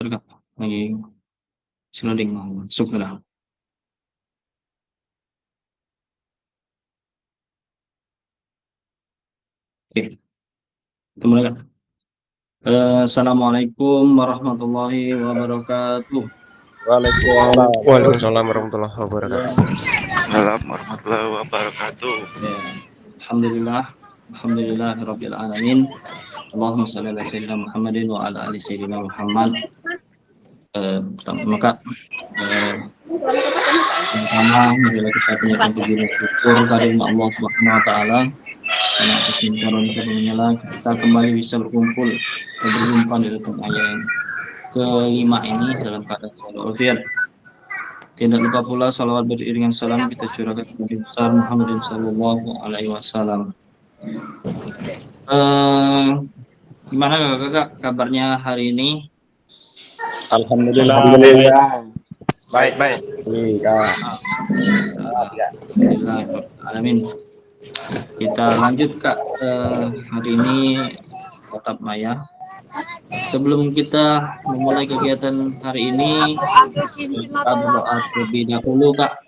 Kak, lagi loading mau masuk udah. Oke, kita mulai Kak. Assalamualaikum warahmatullahi wabarakatuh. Waalaikumsalam. Waalaikumsalam warahmatullahi wabarakatuh. Waalaikumsalam warahmatullahi wabarakatuh. Ya, alhamdulillah, alhamdulillahirabbil alamin. Allahumma shalli ala sayyidina Muhammadin wa ala ali sayyidina Muhammad. Pertama Kak, pertama marilah kita panjatkan puji dan syukur kehadirat Allah Subhanahu wa taala. Karena atas nikmat dan kita kembali bisa berkumpul dan berjumpa di tempat yang kelima ini dalam keadaan walafiat. Tidak lupa pula salawat beriringan salam kita curahkan kepada Nabi besar Muhammadin sallallahu alaihi wasallam. Gimana kakak kabarnya hari ini? Alhamdulillah. Baik. Alhamdulillah. Alamin. Kita lanjut Kak, hari ini tatap maya. Sebelum kita memulai kegiatan hari ini, kita berdoa terlebih dahulu Kak.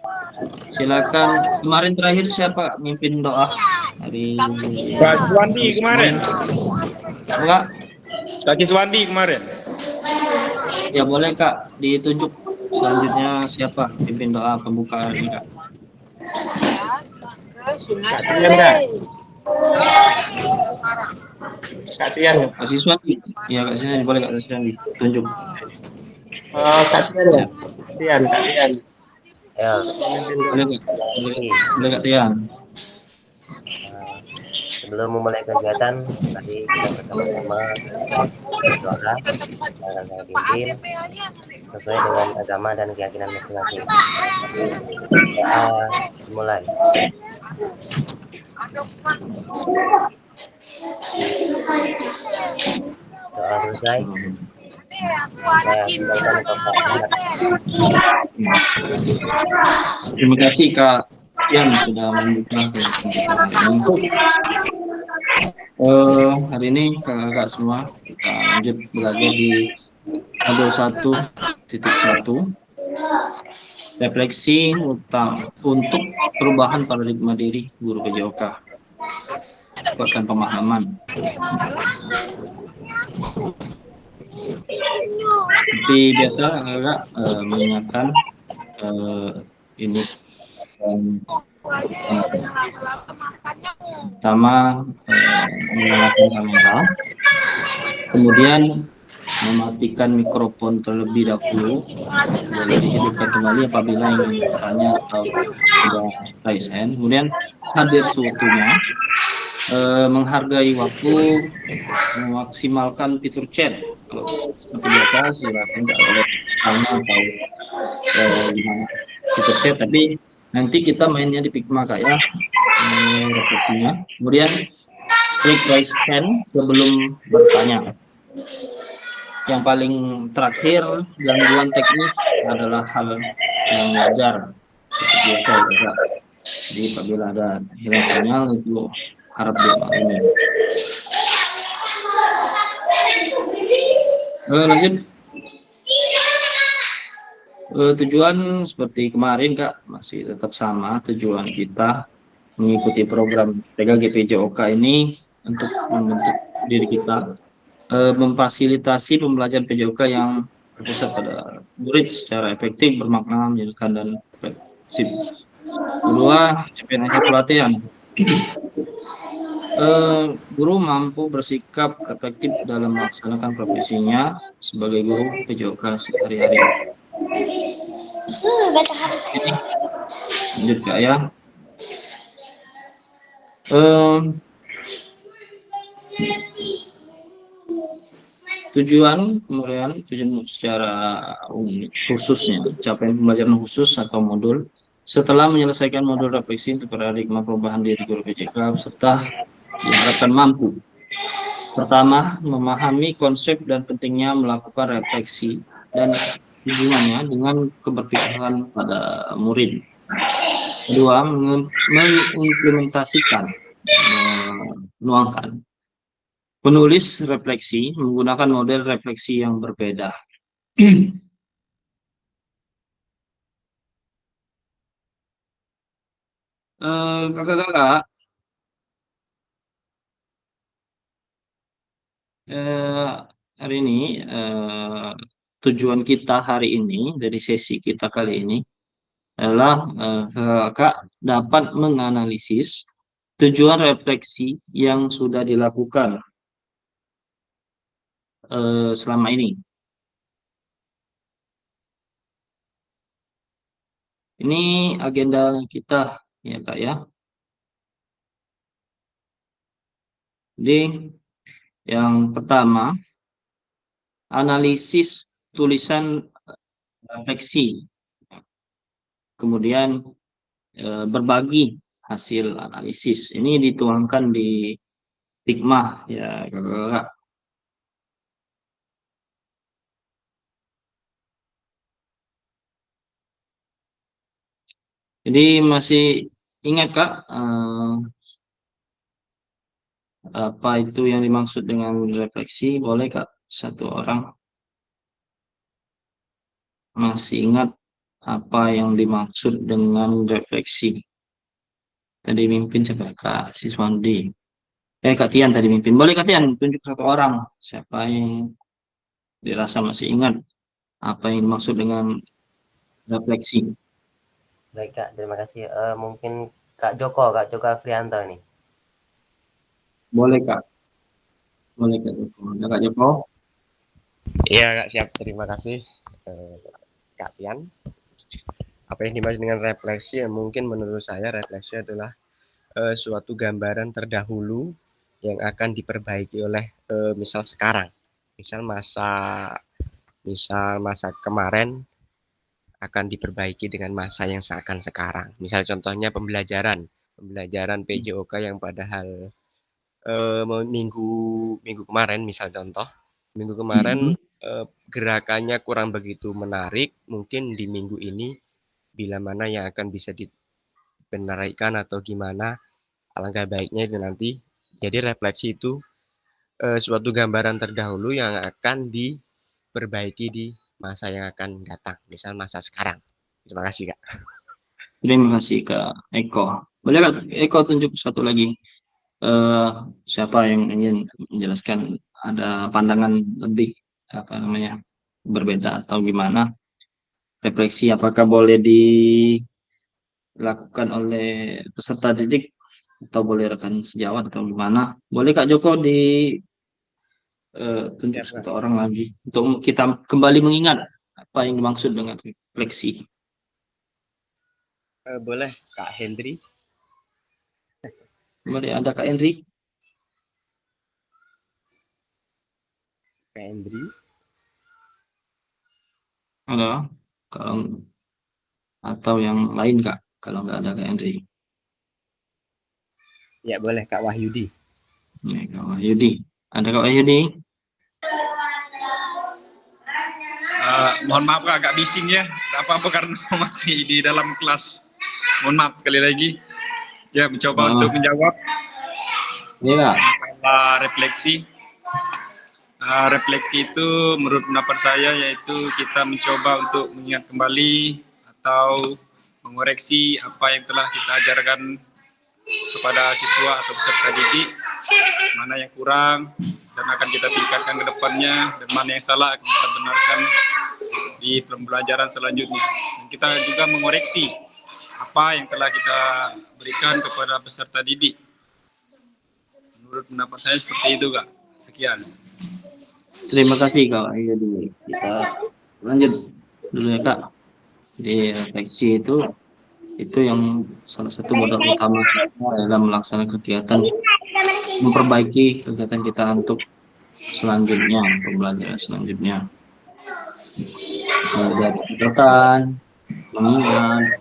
Silakan. Kemarin terakhir siapa mimpin doa hari Kak Suwandi kemarin. Enggak? Kak Suwandi kemarin. Ya boleh Kak, ditunjuk selanjutnya siapa pimpin doa pembukaan ini Kak. Kak Tian. Kak Siswandi. Iya Kak Siswandi, boleh Kak Siswandi tunjuk. Kak Tian. Ya, Boleh Kak. Boleh Kak Tian. sebelum memulai kegiatan, tadi kita bersama-sama berdoa akan saya pimpin sesuai dengan agama dan keyakinan masing-masing. Doa dimulai. Doa selesai. Saya silakan untuk Pak Ahmad. Terima kasih Kak Tian sudah membuka pembukaan ini. Hari ini kakak-kakak semua kita lanjut belajar di modul 1.1 refleksi utama untuk perubahan paradigma diri guru PJOK, kuatkan pemahaman. Seperti biasa kakak mengingatkan ini pertama menyalakan kamera, kemudian mematikan mikrofon terlebih dahulu, boleh dihidupkan kembali apabila ingin bertanya atau sudah raise hand, kemudian hadir seutuhnya, menghargai waktu, memaksimalkan fitur chat. Kalau seperti biasa silakan boleh tanya atau gimana fitur chat, tapi nanti kita mainnya di Figma Kak ya, refleksinya. Kemudian klik raise hand sebelum bertanya. Yang paling terakhir, gangguan teknis adalah hal yang wajar seperti biasa ya Kak. Jadi apabila ada hilang sinyal itu harap dimaklumi. Lanjut. Tujuan seperti kemarin Kak masih tetap sama, tujuan kita mengikuti program PKG PJOK ini untuk membentuk diri kita, memfasilitasi pembelajaran PJOK yang berpusat pada murid secara efektif, bermakna, menyenangkan dan efektif. Kedua, hanya pelatihan. Guru mampu bersikap efektif dalam melaksanakan profesinya sebagai guru PJOK sehari-hari. Ini lanjut Kak ya. Tujuan secara khususnya capaian pembelajaran khusus atau modul setelah menyelesaikan modul refleksi untuk paradigma perubahan diri guru PJK, serta diharapkan mampu pertama memahami konsep dan pentingnya melakukan refleksi dan hubungannya dengan keberpihakan pada murid. Kedua, mengimplementasikan, menuangkan, penulis refleksi menggunakan model refleksi yang berbeda. Kakak-kakak, eh, hari ini eh, tujuan kita hari ini dari sesi kita kali ini adalah kakak dapat menganalisis tujuan refleksi yang sudah dilakukan selama ini. Ini agenda kita ya Kak ya. Jadi yang pertama analisis tulisan refleksi, kemudian berbagi hasil analisis. Ini dituangkan di Figma ya Kakak. Jadi masih ingat Kak apa itu yang dimaksud dengan refleksi? Boleh Kak satu orang masih ingat apa yang dimaksud dengan refleksi? Tadi mimpin siapa Kak Siswandi? Kak Tian tadi mimpin. Boleh Kak Tian tunjuk satu orang siapa yang dirasa masih ingat apa yang dimaksud dengan refleksi? Baik Kak, terima kasih. Mungkin Kak Joko Afrianto nih. Boleh Kak, boleh Kak Joko. Ada Kak Joko? Iya Kak, siap. Terima kasih Kak Tian. Apa yang dimaksud dengan refleksi? Ya, mungkin menurut saya refleksi adalah suatu gambaran terdahulu yang akan diperbaiki oleh misal sekarang. Misal masa kemarin akan diperbaiki dengan masa yang seakan sekarang. Misal contohnya pembelajaran PJOK yang padahal minggu minggu kemarin, misal contoh minggu kemarin Mhm. gerakannya kurang begitu menarik, mungkin di minggu ini bila mana yang akan bisa dibenarkan atau gimana, alangkah baiknya itu nanti. Jadi refleksi itu suatu gambaran terdahulu yang akan diperbaiki di masa yang akan datang, misal masa sekarang. Terima kasih Kak. Terima kasih Kak Eko. Boleh Kak Eko tunjuk satu lagi eh, siapa yang ingin menjelaskan ada pandangan lebih apa namanya berbeda atau gimana refleksi apakah boleh dilakukan oleh peserta didik atau boleh rekan sejawat atau gimana? Boleh Kak Joko tunjuk Siap Kak. satu orang lagi untuk kita kembali mengingat apa yang dimaksud dengan refleksi. Boleh Kak Hendri. Boleh ada Kak Henry? Kak Hendri. Halo, kalau atau yang lain Kak, kalau nggak ada Kak Henry. Ya boleh Kak Wahyudi. Ya, Kak Wahyudi. Ada Kak Wahyudi? Mohon maaf Kak, agak bising ya. Tidak apa-apa karena masih di dalam kelas. Mohon maaf sekali lagi. Ya, mencoba untuk menjawab Iya Kak. refleksi. Refleksi itu menurut pendapat saya yaitu kita mencoba untuk mengingat kembali atau mengoreksi apa yang telah kita ajarkan kepada siswa atau peserta didik, mana yang kurang dan akan kita tingkatkan ke depannya, dan mana yang salah akan kita benarkan di pembelajaran selanjutnya. Dan kita juga mengoreksi apa yang telah kita berikan kepada peserta didik. Menurut pendapat saya seperti itu Kak. Sekian. Terima kasih Kak Wahyudi. Kita lanjut dulu ya Kak. Jadi refleksi itu yang salah satu modal utama kita dalam melaksanakan kegiatan memperbaiki kegiatan kita untuk selanjutnya, pembelajaran selanjutnya. Bisa dari catatan, mengingat,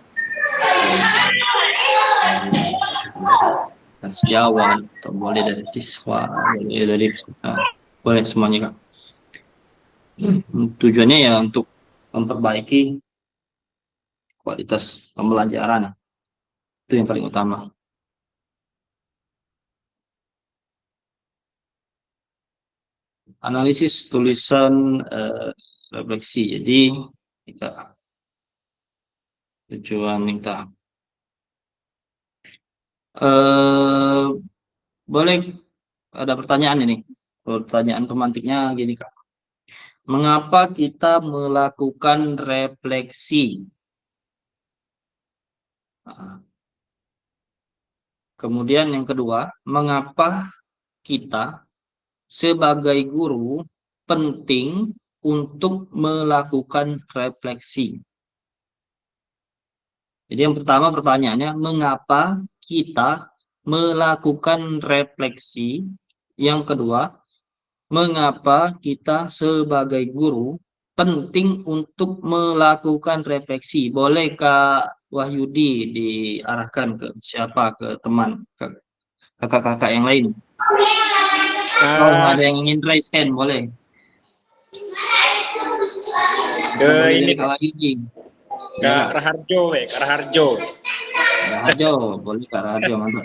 dan sejawat, atau boleh dari siswa, boleh dari peserta, boleh semuanya Kak. Tujuannya ya untuk memperbaiki kualitas pembelajaran, itu yang paling utama. Analisis tulisan refleksi. Jadi kita tujuan kita boleh ada pertanyaan ini. Pertanyaan pemantiknya gini Kak. Mengapa kita melakukan refleksi? Kemudian yang kedua, mengapa kita sebagai guru penting untuk melakukan refleksi? Jadi yang pertama pertanyaannya, mengapa kita melakukan refleksi? Yang kedua, mengapa kita sebagai guru penting untuk melakukan refleksi? Boleh Kak Wahyudi diarahkan ke siapa, ke teman, ke kakak-kakak yang lain? Oh, ada yang ingin raise hand, boleh. Boleh dari Kak Wahyudi. Kak Raharjo, Kak Raharjo. Raharjo, boleh Kak Raharjo, mantap.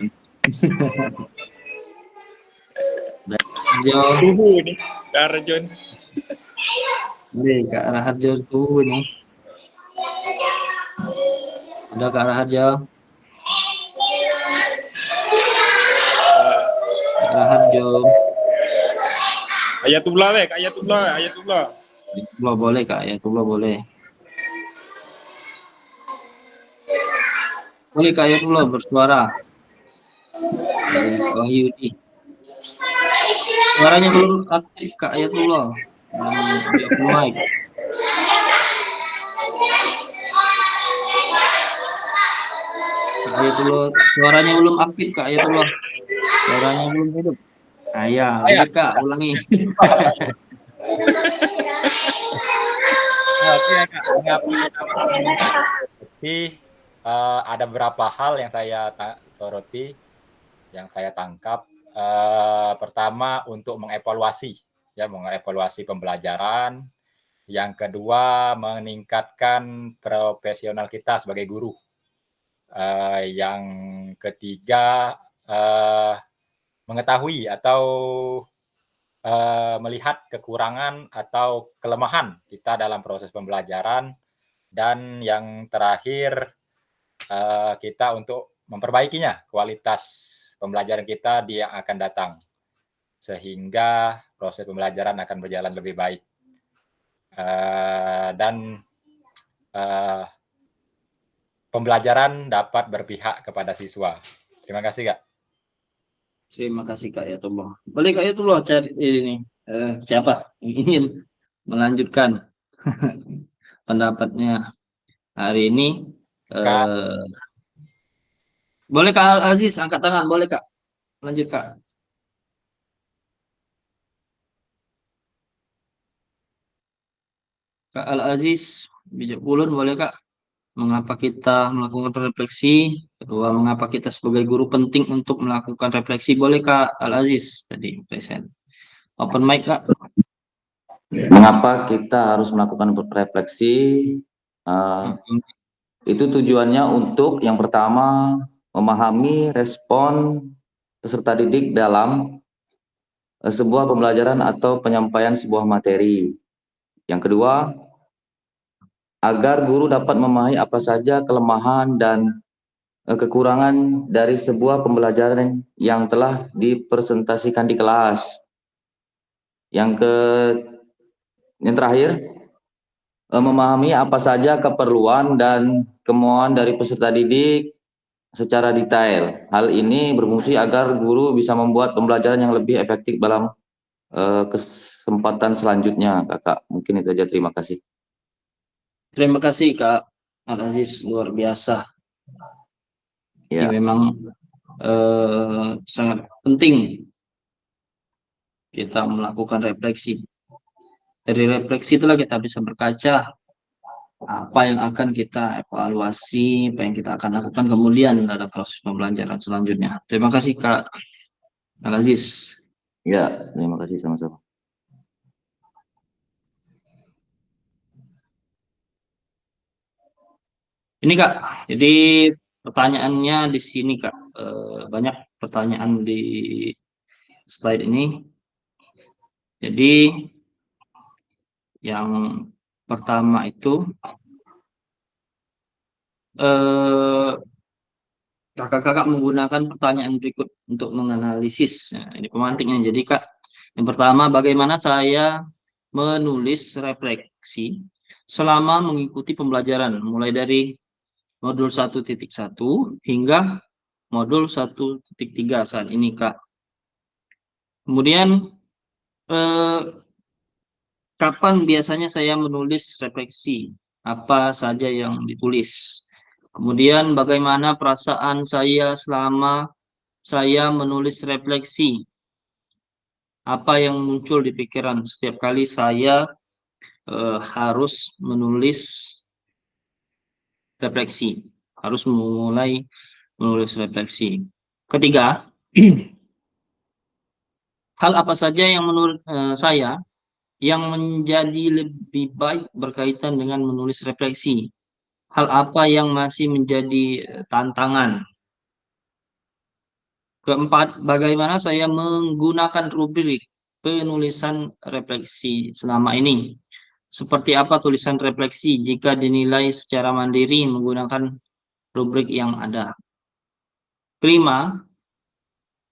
Raharjo. Suhu nih, Kak Raharjo. Boleh Kak Raharjo suhu nih. Ada Kak Raharjo. Kak Raharjo. Ayatullah, Kak Ayatullah, Ayatullah. Ayatullah boleh Kak, Ayatullah boleh. Boleh Kak Ayatullah bersuara. Kak Wahyudi. Suaranya belum aktif Kak Ayatullah. Di open mic. Kak Ayatullah, suaranya belum aktif Kak Ayatullah. Suaranya belum hidup. Ayah, lanjut Kak, ulangi. Oke Kak, ada beberapa hal yang saya soroti, yang saya tangkap. Pertama untuk mengevaluasi pembelajaran. Yang kedua meningkatkan profesional kita sebagai guru. Yang ketiga mengetahui atau melihat kekurangan atau kelemahan kita dalam proses pembelajaran, dan yang terakhir kita untuk memperbaikinya kualitas pembelajaran kita di yang akan datang sehingga proses pembelajaran akan berjalan lebih baik dan pembelajaran dapat berpihak kepada siswa. Terima kasih Kak. Terima kasih Kak Ayatullah. Boleh Kak Ayatullah cari ini siapa yang ingin melanjutkan pendapatnya hari ini? Boleh Kak Al Aziz angkat tangan, boleh Kak? Lanjut Kak. Kak Al Aziz Bijak Pulun, boleh Kak? Mengapa kita melakukan refleksi? Kedua, mengapa kita sebagai guru penting untuk melakukan refleksi? Boleh Kak Al Aziz tadi present. Open mic Kak. Mengapa kita harus melakukan refleksi? Itu tujuannya untuk yang pertama memahami respon peserta didik dalam sebuah pembelajaran atau penyampaian sebuah materi. Yang kedua, agar guru dapat memahami apa saja kelemahan dan kekurangan dari sebuah pembelajaran yang telah dipresentasikan di kelas. Yang terakhir, memahami apa saja keperluan dan kemauan dari peserta didik secara detail. Hal ini berfungsi agar guru bisa membuat pembelajaran yang lebih efektif dalam kesempatan selanjutnya. Kakak, mungkin itu aja. Terima kasih. Terima kasih Kak Al Aziz, luar biasa. Ya. Ini memang sangat penting kita melakukan refleksi. Dari refleksi itulah kita bisa berkaca apa yang akan kita evaluasi, apa yang kita akan lakukan kemudian dalam proses pembelajaran selanjutnya. Terima kasih Kak Al Aziz. Ya, terima kasih sama-sama. Ini Kak, jadi pertanyaannya di sini Kak, banyak pertanyaan di slide ini. Jadi yang pertama itu kakak-kakak menggunakan pertanyaan berikut untuk menganalisis. Nah, ini pemantiknya. Jadi Kak, yang pertama, bagaimana saya menulis refleksi selama mengikuti pembelajaran mulai dari modul 1.1 hingga modul 1.3 saat ini Kak. Kemudian kapan biasanya saya menulis refleksi? Apa saja yang ditulis? Kemudian bagaimana perasaan saya selama saya menulis refleksi? Apa yang muncul di pikiran setiap kali saya harus menulis refleksi, harus memulai menulis refleksi. Ketiga, hal apa saja yang menurut saya yang menjadi lebih baik berkaitan dengan menulis refleksi? Hal apa yang masih menjadi tantangan? Keempat, bagaimana saya menggunakan rubrik penulisan refleksi selama ini? Seperti apa tulisan refleksi jika dinilai secara mandiri menggunakan rubrik yang ada? Kelima,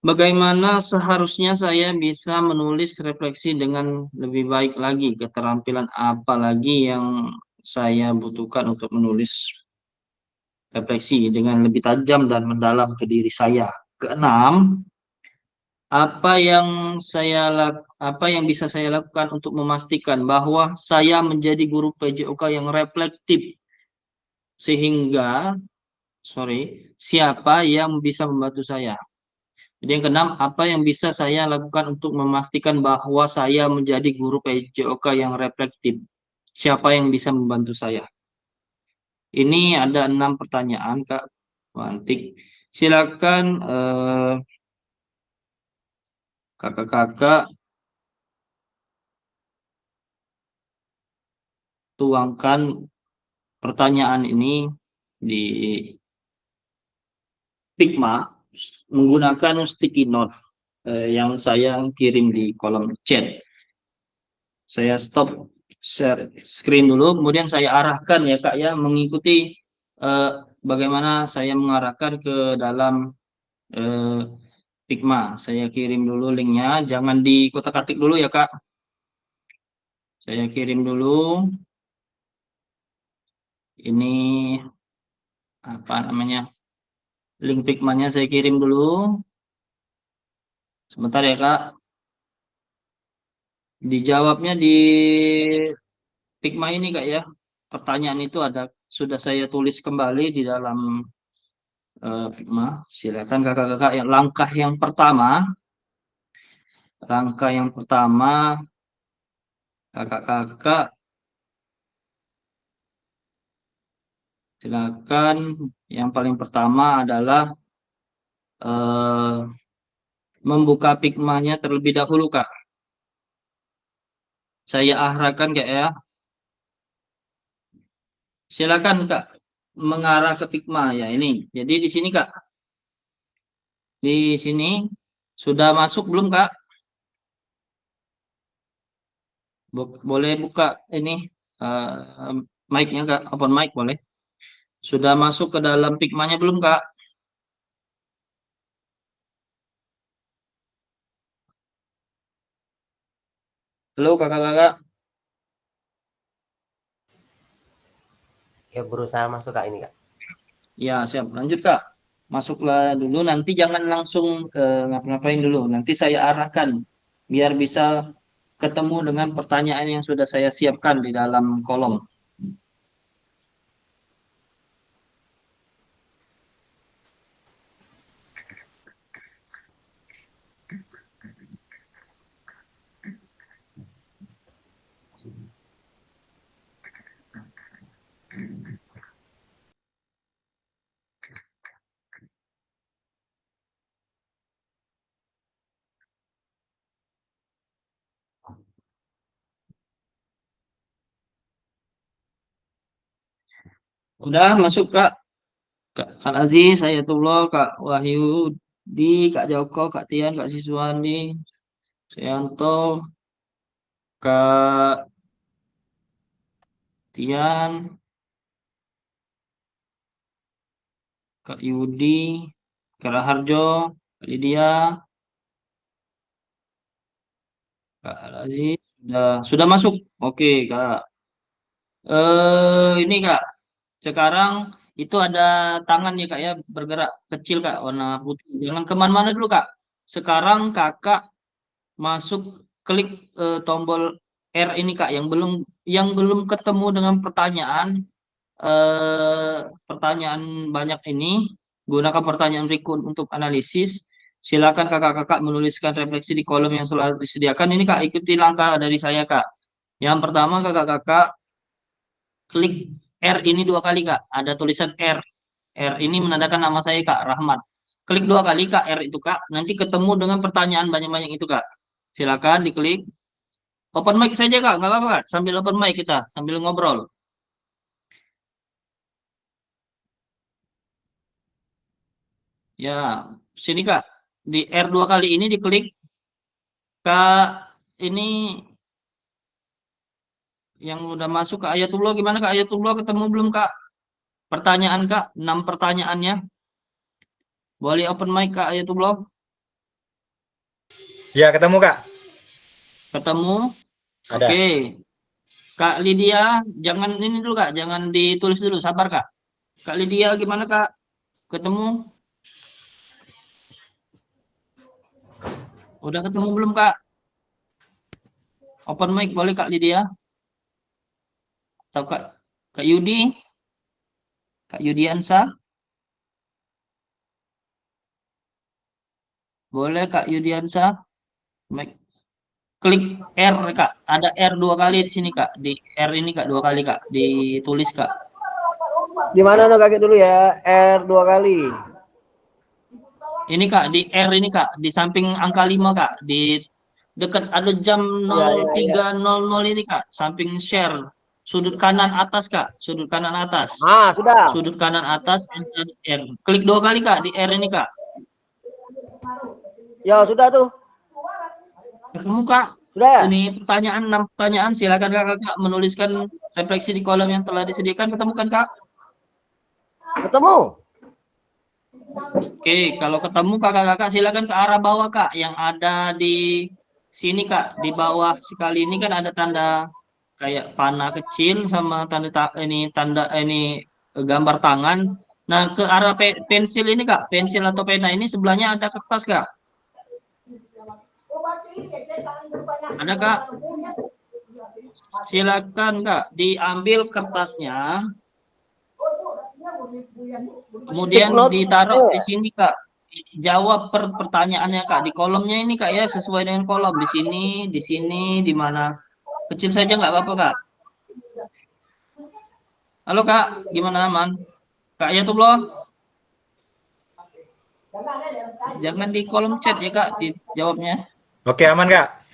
bagaimana seharusnya saya bisa menulis refleksi dengan lebih baik lagi? Keterampilan apa lagi yang saya butuhkan untuk menulis refleksi dengan lebih tajam dan mendalam ke diri saya? Keenam, apa yang bisa saya lakukan untuk memastikan bahwa saya menjadi guru PJOK yang reflektif sehingga siapa yang bisa membantu saya? Jadi yang keenam, apa yang bisa saya lakukan untuk memastikan bahwa saya menjadi guru PJOK yang reflektif? Siapa yang bisa membantu saya? Ini ada 6 pertanyaan, Kak Wantik. Silakan kakak-kakak tuangkan pertanyaan ini di Figma menggunakan sticky note yang saya kirim di kolom chat. Saya stop share screen dulu, kemudian saya arahkan ya Kak ya, mengikuti bagaimana saya mengarahkan ke dalam Figma. Saya kirim dulu linknya, jangan dikotak-atik dulu ya Kak. Saya kirim dulu. Ini apa namanya? Link Figma-nya saya kirim dulu. Sebentar ya Kak. Dijawabnya di Figma ini Kak ya. Pertanyaan itu sudah saya tulis kembali di dalam Figma. Silakan kakak-kakak langkah yang pertama kakak-kakak silakan yang paling pertama adalah membuka Figma-nya terlebih dahulu Kak. Saya arahkan Kak ya. Silakan Kak mengarah ke Figma ya ini. Jadi di sini Kak. Di sini sudah masuk belum Kak? Boleh buka ini mic-nya Kak, open mic boleh. Sudah masuk ke dalam Figma-nya belum Kak? Halo kakak-kakak. Ya berusaha masuk Kak ini Kak. Ya siap, lanjut Kak. Masuklah dulu, nanti jangan langsung ngapa-ngapain dulu. Nanti saya arahkan biar bisa ketemu dengan pertanyaan yang sudah saya siapkan di dalam kolom. Udah masuk Kak. Kak Aziz, saya Tullah, Kak Wahyu, Kak Joko, Kak Tian, Kak Siswandi, Sayanto, Kak Tian, Kak Yudi, Kak Raharjo, Kak Lydia, Kak Aziz, sudah masuk. Oke, Kak. Ini Kak, sekarang itu ada tangan ya Kak ya, bergerak kecil Kak, warna putih. Jangan kemana-mana dulu Kak. Sekarang Kakak masuk klik tombol R ini Kak, yang belum ketemu dengan pertanyaan banyak ini, gunakan pertanyaan berikut untuk analisis. Silakan kakak-kakak menuliskan refleksi di kolom yang selalu disediakan. Ini Kak, ikuti langkah dari saya Kak. Yang pertama kakak-kakak klik R ini 2 kali Kak. Ada tulisan R. R ini menandakan nama saya Kak, Rahmat. Klik 2 kali Kak, R itu Kak. Nanti ketemu dengan pertanyaan banyak-banyak itu Kak. Silakan diklik. Open mic saja Kak, nggak apa-apa Kak. Sambil open mic kita, sambil ngobrol. Ya, sini Kak. Di R2 kali ini diklik. Kak, ini yang udah masuk ke Ayatullah gimana Kak? Ayatullah ketemu belum Kak? Pertanyaan Kak, 6 pertanyaannya. Boleh open mic Kak Ayatullah? Ya, ketemu Kak. Ketemu? Ada. Oke. Kak Lydia, jangan ini dulu Kak, jangan ditulis dulu, sabar Kak. Kak Lydia gimana Kak? Ketemu? Udah ketemu belum Kak? Open mic boleh Kak Lydia? Atau Kak Yudi? Kak Yudiansa? Boleh Kak Yudiansa? Mic. Klik R Kak, ada R 2 kali di sini Kak, di R ini Kak 2 kali Kak, ditulis Kak. Di mana no kakek dulu ya? R 2 kali. Ini Kak, di R ini Kak, di samping angka 5 Kak, di dekat ada jam 03.00 ini Kak, samping share, sudut kanan atas Kak, sudut kanan atas. Ah, sudah. Sudut kanan atas R. Klik 2 kali Kak di R ini Kak. Ya, sudah tuh. Ketemu Kak. Sudah ya? Ini pertanyaan 6 pertanyaan, silakan Kakak menuliskan refleksi di kolom yang telah disediakan. Ketemu kan Kak? Ketemu. Oke, kalau ketemu kakak-kakak silakan ke arah bawah Kak, yang ada di sini Kak, di bawah sekali ini kan ada tanda kayak panah kecil sama tanda gambar tangan. Nah, ke arah pensil ini Kak, pensil atau pena ini sebelahnya ada kertas Kak. Ada Kak? Silakan Kak, diambil kertasnya. Kemudian ditaruh di sini Kak. Jawab pertanyaannya Kak di kolomnya ini Kak ya, sesuai dengan kolom di sini, di mana. Kecil saja nggak apa-apa Kak. Halo Kak, gimana aman? Kak Ayatullah? Jangan di kolom chat ya Kak, dijawabnya. Oke, aman Kak.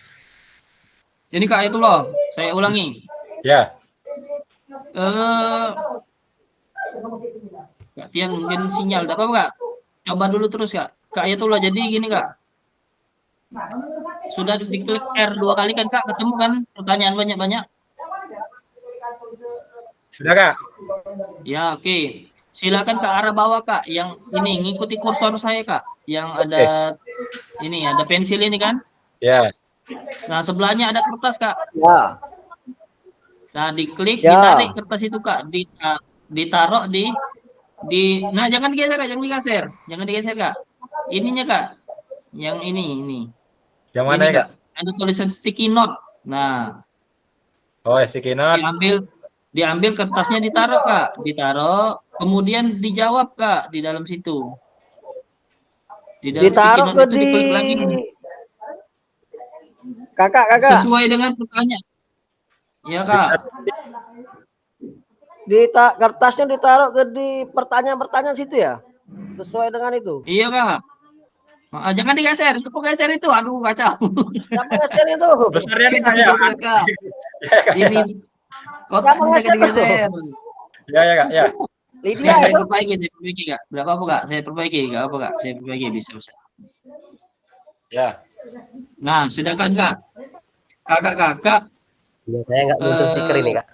Ini Kak Ayatullah, saya ulangi. Ya. Kak Tian mungkin sinyal, tidak apa-apa Kak. Coba dulu terus Kak. Kak Ayatullah, jadi gini Kak. Sudah diklik R 2 kali kan Kak, ketemu kan pertanyaan banyak-banyak? Sudah Kak? Ya, oke. Silakan ke arah bawah Kak, yang ini ngikuti kursor saya Kak, yang ada ini, ada pensil ini kan? Ya. Nah, sebelahnya ada kertas Kak. Ya. Nah, diklik, Ya. ditarik kertas itu Kak, ditaruh di nah jangan digeser Kak, jangan digeser Kak. Ininya Kak, yang ini. Yang mana ya Kak? Ada tulisan sticky note. Nah, oh sticky note. diambil kertasnya, ditaruh Kak, kemudian dijawab Kak di dalam situ. Di dalam Ditaruh sticky note ke itu diklik lagi. Kakak. Sesuai dengan pertanyaan. Ya Kak. Kertasnya ditaruh ke di pertanyaan-pertanyaan situ ya? Sesuai dengan itu. Iya Kak. Jangan digeser, geser itu, aduh kacau. Siapa geser itu? Besarnya nih Kak ya. Kak. Ini kotaknya digeser. Ya Kak, ya. Lydia, saya perbaiki Kak. Berapa apa Kak? Saya perbaiki, enggak apa Kak? Saya perbaiki, bisa. Ya. Nah, sedangkan Kak, kakak-kakak. Ya, saya nggak muncul stiker ini Kak.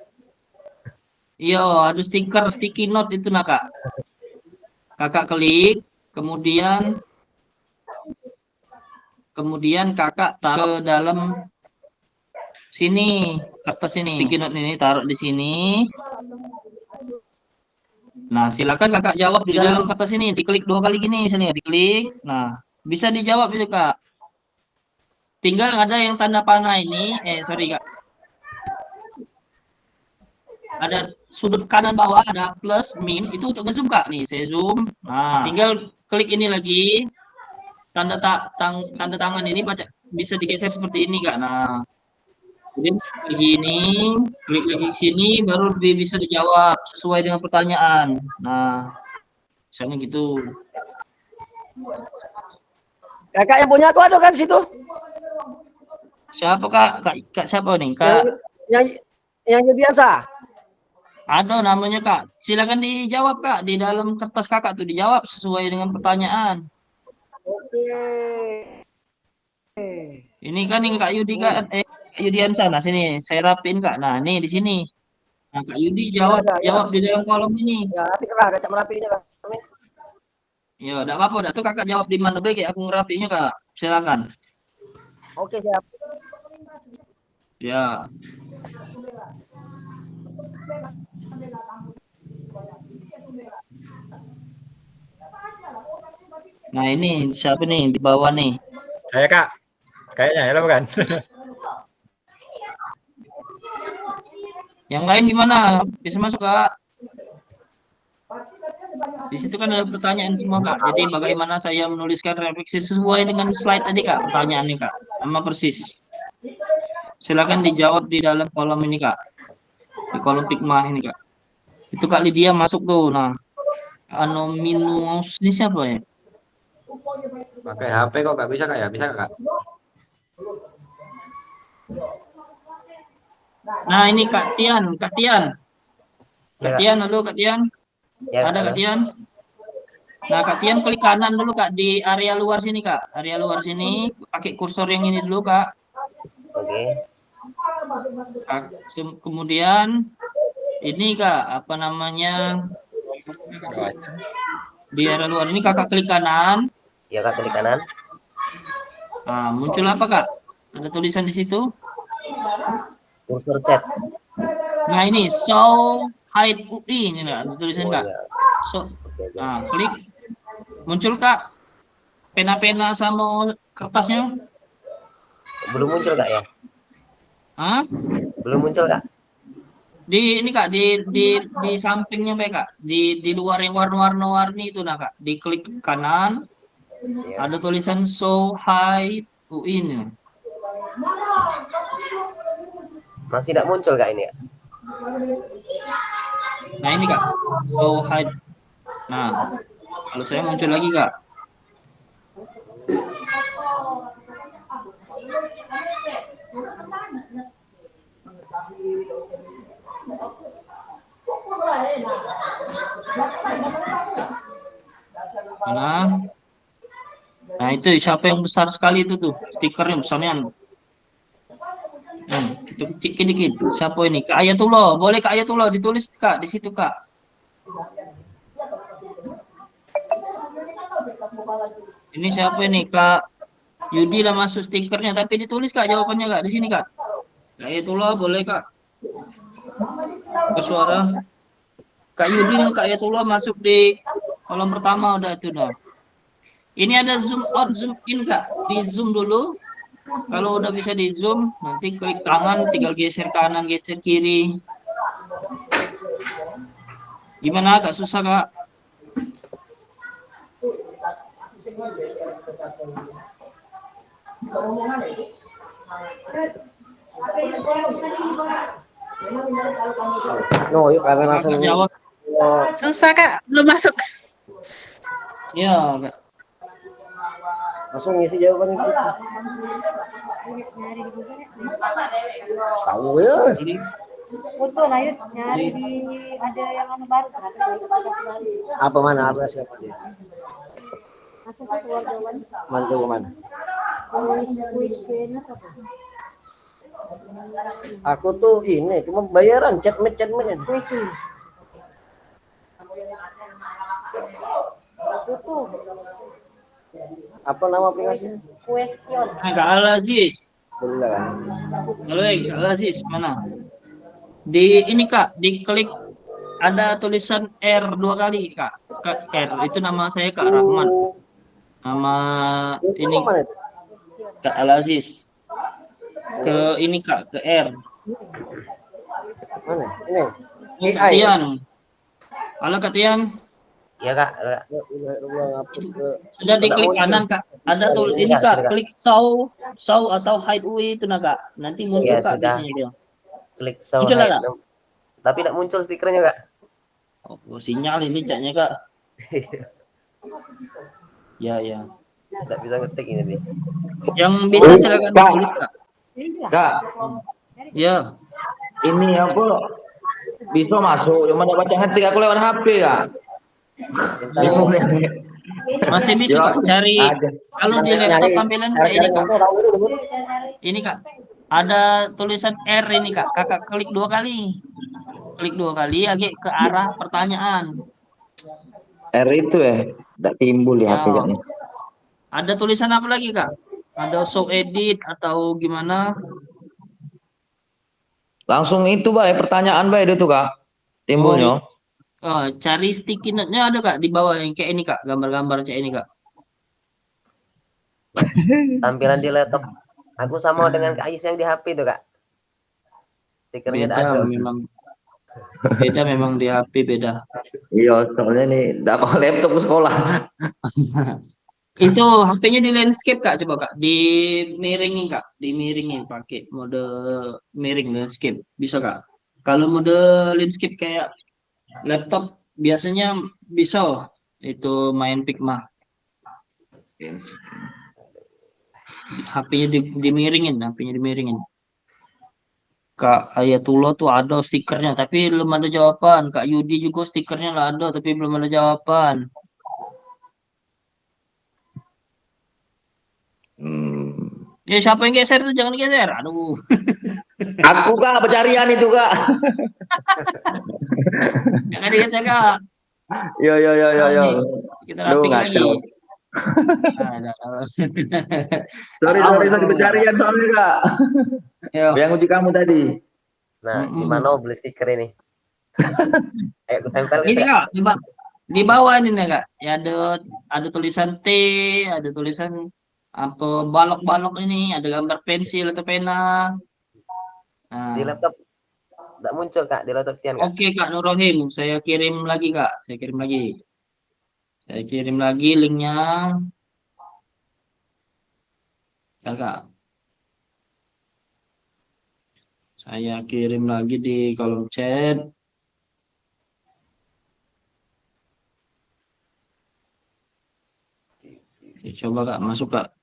Iya, ada stiker sticky note itu nah Kak. Kakak klik, kemudian Kakak taruh ke dalam sini, kertas ini. Sticky note ini taruh di sini. Nah, silakan Kakak jawab di dalam kertas ini. Diklik 2 kali gini misalnya, diklik. Nah, bisa dijawab itu Kak. Tinggal ada yang tanda panah ini, sorry Kak. Ada sudut kanan bawah ada plus min, itu untuk ngezoom Kak. Nih, saya zoom. Nah, tinggal klik ini lagi. Tanda tangan ini bisa digeser seperti ini Kak. Nah, jadi begini, klik lagi sini baru bisa dijawab sesuai dengan pertanyaan. Nah, misalnya gitu. Kakak yang punya aku ada kan situ? Siapa Kak? Kak siapa nih? Kak Yang Yudiansa. ada namanya Kak. Silakan dijawab Kak, di dalam kertas Kakak tuh dijawab sesuai dengan pertanyaan. Oke. Ini kan yang Kak Yudi Kak, Kak Yudiansa. Nah, sini saya rapin Kak. Nah, ini di sini. Nah, Kak Yudi jawab di dalam kolom ini. Ya, nanti kerah Kak merapinya Kak. Ya, enggak apa-apa. Dah tuh Kakak jawab di mana baik aku ngerapinya Kak. Silakan. Oke, siap. Ya. Nah, ini siapa nih di bawah nih? Saya Kak. Kayaknya ya bukan? Yang lain gimana? Bisa masuk Kak? Di situ kan ada pertanyaan semua Kak. Jadi bagaimana saya menuliskan refleksi sesuai dengan slide tadi Kak, pertanyaannya Kak. Sama persis. Silakan dijawab di dalam kolom ini Kak. Di kolom Pigma ini Kak. Itu Kak Lydia masuk tuh. Nah, Anominus ini siapa ya? Pakai HP kok nggak bisa Kak ya? Bisa Kak? Nah, ini Kak Tian. Kak Tian, halo Kak Tian. Ya, Ada Kak Tian? Nah, Kak Tian klik kanan dulu Kak di area luar sini Kak. Area luar sini, pakai kursor yang ini dulu Kak. Oke. Kemudian ini Kak, apa namanya? Di area luar ini Kakak klik kanan. Ya Kak, klik kanan. Nah, muncul apa Kak? Ada tulisan di situ. Kursor chat. Nah, ini show hide UI ini Kak, ada tulisan Kak. Ya. So, nah, klik. Muncul Kak pena-pena sama kertasnya. Belum muncul Kak ya? Hah? Belum muncul Kak? Di ini Kak, di sampingnya Pak Kak, di luar yang warna-warni itu nah Kak, diklik kanan. Ya. Ada tulisan show hide UI ini. Masih tidak muncul Kak ini ya? Nah, ini Kak, show hide. Nah, kalau saya muncul lagi Kak. Nah, itu siapa yang besar sekali itu tuh stikernya besarnya. Itu kecil dikit. Siapa ini? Kak Ayatullah. Boleh Kak Ayatullah ditulis Kak di situ Kak. Ini siapa ini? Kak Yudi lah masuk stikernya, tapi ditulis Kak jawabannya Kak di sini Kak. Kak Ayatullah boleh Kak. Bersuara. Kak Yudi dan Kak Ayatullah masuk di kolom pertama udah itu dah. Ini ada zoom out, zoom in Kak. Di zoom dulu. Kalau udah bisa di zoom, nanti klik tangan, tinggal geser kanan, geser kiri. Gimana agak susah Kak? No, yuk kalian langsung jawab. Susah Kak, belum masuk. Ya, Kak. langsung ngisi jawaban itu. Tahu ya. Betul lah Yud, nyari di ada yang anu baru Apa mana apa siapa dia? langsung keluar jawaban. Mantu kemana? Kuis apa? Aku tuh ini cuma bayaran chatmate. Kuis Butuh Apa nama aplikasinya? question. Kak Al-Aziz. Boleh kan? Halo, Kak Al-Aziz, mana? Di ini Kak, diklik ada tulisan R 2 kali Kak. R itu nama saya Kak Rahman. Nama ini Mana itu? Kak Al-Aziz. Ke ini Kak, ke R. Mana? Ini. Ini Kak Tian. Halo Kak Tian. Iya kak. Sudah diklik kanan Kak. Ada tuh ini Kak, klik show atau hide UI itu nah Kak. Nanti muncul Iya, Kak sudah. biasanya dia. Klik show Muncul hide. nggak? Tapi tidak muncul stikernya kak. Oh, sinyal ini caknya Kak. Ya. Tidak bisa ngetik ini nih. Yang bisa silakan tulis Kak. Kak, Ya. ini apa? Bisa masuk, cuma dapat ngetik aku lewat HP Kak. Masih bisa Kak cari kalau di laptop tampilan kayak ini Kak. Ini Kak. Ada tulisan R ini Kak. Kakak klik 2 kali. Klik 2 kali agak ke arah pertanyaan. R itu tidak timbul di HP Ya. Kak. Ada tulisan apa lagi Kak? Ada show edit atau gimana? Langsung itu pertanyaan itu tuh Kak. Timbulnya. Cari sticky note-nya ada Kak di bawah yang kayak ini Kak, gambar-gambar kayak ini Kak. Tampilan di laptop aku sama dengan Kak Ais yang di HP itu kak. Stikernya Beda ada. memang di HP beda. Iya, soalnya nih dapat laptop ke sekolah. Itu HP-nya di landscape Kak, coba Kak, dimiringin Kak, dimiringin pakai mode miring landscape, bisa Kak. Kalau mode landscape kayak laptop biasanya bisa itu main Figma. HP-nya dimiringin, Kak Ayatullah tuh ada stikernya, tapi belum ada jawaban. Kak Yudi juga stikernya lah ada, tapi belum ada jawaban. Ya siapa yang geser tuh jangan geser. Aduh. Aku Kak pencarian itu Kak. Jangan digeser Kak. Yo. Kita rapiin lagi. Sorry pencarian soalnya Kak. Yang uji kamu tadi. Nah, gimana beli stiker ini? Ayo aku tempel ini Kak, di bawah ini nih Kak. Ya ada tulisan T, ada tulisan apa balok-balok ini, ada gambar pensil atau pena. Nah. Di laptop tidak muncul Kak, di laptop Tian Kak. Oke Kak Nurrohim, saya kirim lagi Kak, saya kirim lagi linknya. Kak, saya kirim lagi di kolom chat. Coba Kak, masuk Kak.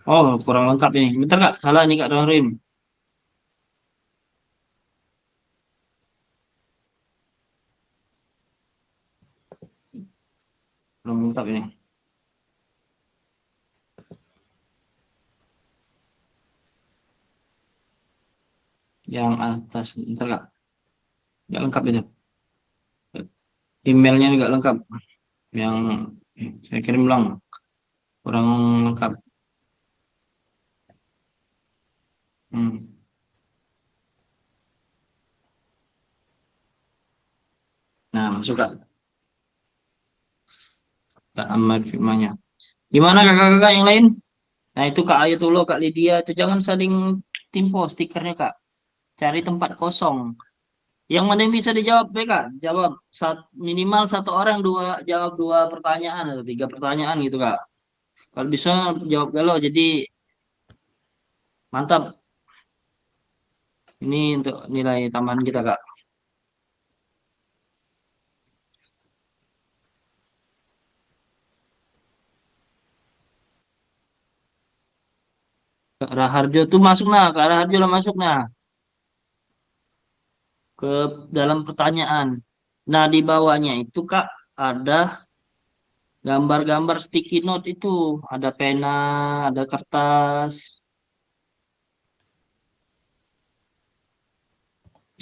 Oh, kurang lengkap ini. Bentar Kak, salah ini Kak Nurrohim. Belum lengkap ini. Yang atas, bentar Kak. Nggak lengkap itu. Emailnya nggak lengkap. Yang saya kirim ulang. Kurang lengkap. Nah, masuk Kak. Kak Ahmad firmanya. Gimana kakak-kakak yang lain? Nah, itu Kak Ayatullah, Kak Lydia, itu jangan saling timpo stikernya Kak. Cari tempat kosong. Yang mana yang bisa dijawab ya Kak? Jawab minimal 1 orang jawab 2 pertanyaan atau 3 pertanyaan gitu Kak. Kalau bisa jawab galau, jadi mantap. Ini untuk nilai tambahan kita Kak. Kak Raharjo tuh masuk nah, Kak Raharjo lah masuk nah. Ke dalam pertanyaan. Nah, di bawahnya itu Kak ada gambar-gambar sticky note itu, ada pena, ada kertas.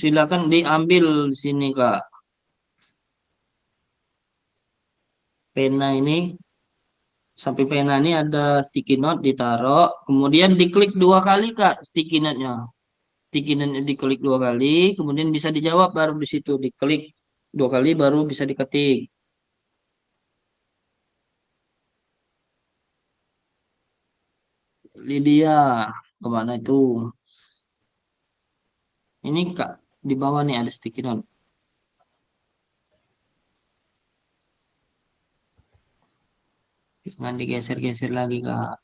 silakan diambil di sini Kak. Pena ini, sampai pena ini ada sticky note ditaruh, kemudian diklik 2 kali Kak sticky note-nya. Sticky note-nya diklik 2 kali, kemudian bisa dijawab baru di situ diklik 2 kali baru bisa diketik. Lydia, kemana itu? Ini Kak, di bawah nih ada sticky note. Jangan digeser-geser lagi Kak.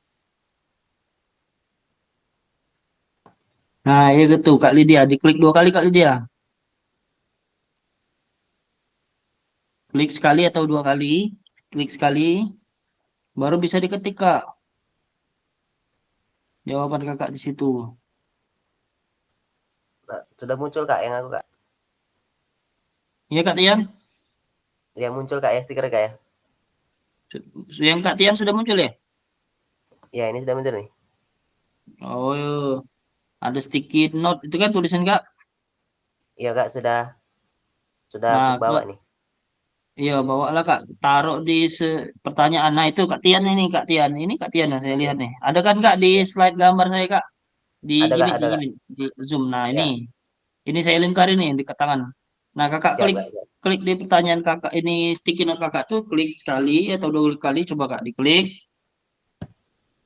Nah, ya gitu Kak Lydia, diklik 2 kali Kak Lydia. Klik sekali atau 2 kali, klik sekali, baru bisa diketik Kak. Jawaban Kakak di situ. Nah, sudah muncul Kak yang aku Kak. Iya Kak Tian? Yang muncul Kak ya stiker Kak ya. Yang Kak Tian sudah muncul ya? Ya ini sudah muncul nih. Oh, ada sticky note itu kan tulisan Kak. Iya Kak sudah Nah, aku bawa nih. iya bawalah Kak, taruh di pertanyaan. Nah itu Kak Tian ini Kak Tian, ini Kak Tian yang saya lihat nih. Ada kan Kak di slide gambar saya Kak? Di Ada Kak, gimmick, ada Kak. di zoom. Nah Ya, ini saya lingkar ini di tangan. Nah Kakak siap klik Kak. Siap. klik di pertanyaan Kakak ini sticky note Kakak tuh klik sekali atau 2 kali coba Kak diklik.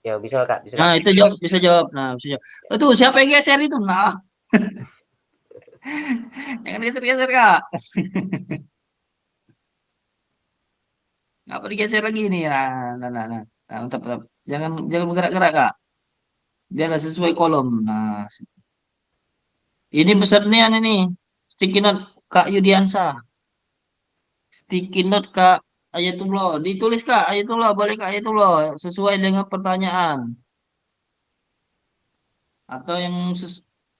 Ya bisa Kak, bisa Nah Kak. itu jawab bisa jawab. Nah bisa jawab. Itu siapa yang geser itu? Nah jangan geser-geser Kak. Apa digeser lagi nih? Nah, mantap, mantap. Jangan bergerak-gerak Kak. Biarlah sesuai kolom. Nah, ini pesertnya ini. Sticky note Kak Yudiansa. Sticky note Kak Ayatullah. Ditulis Kak Ayatullah, boleh Kak Ayatullah sesuai dengan pertanyaan. Atau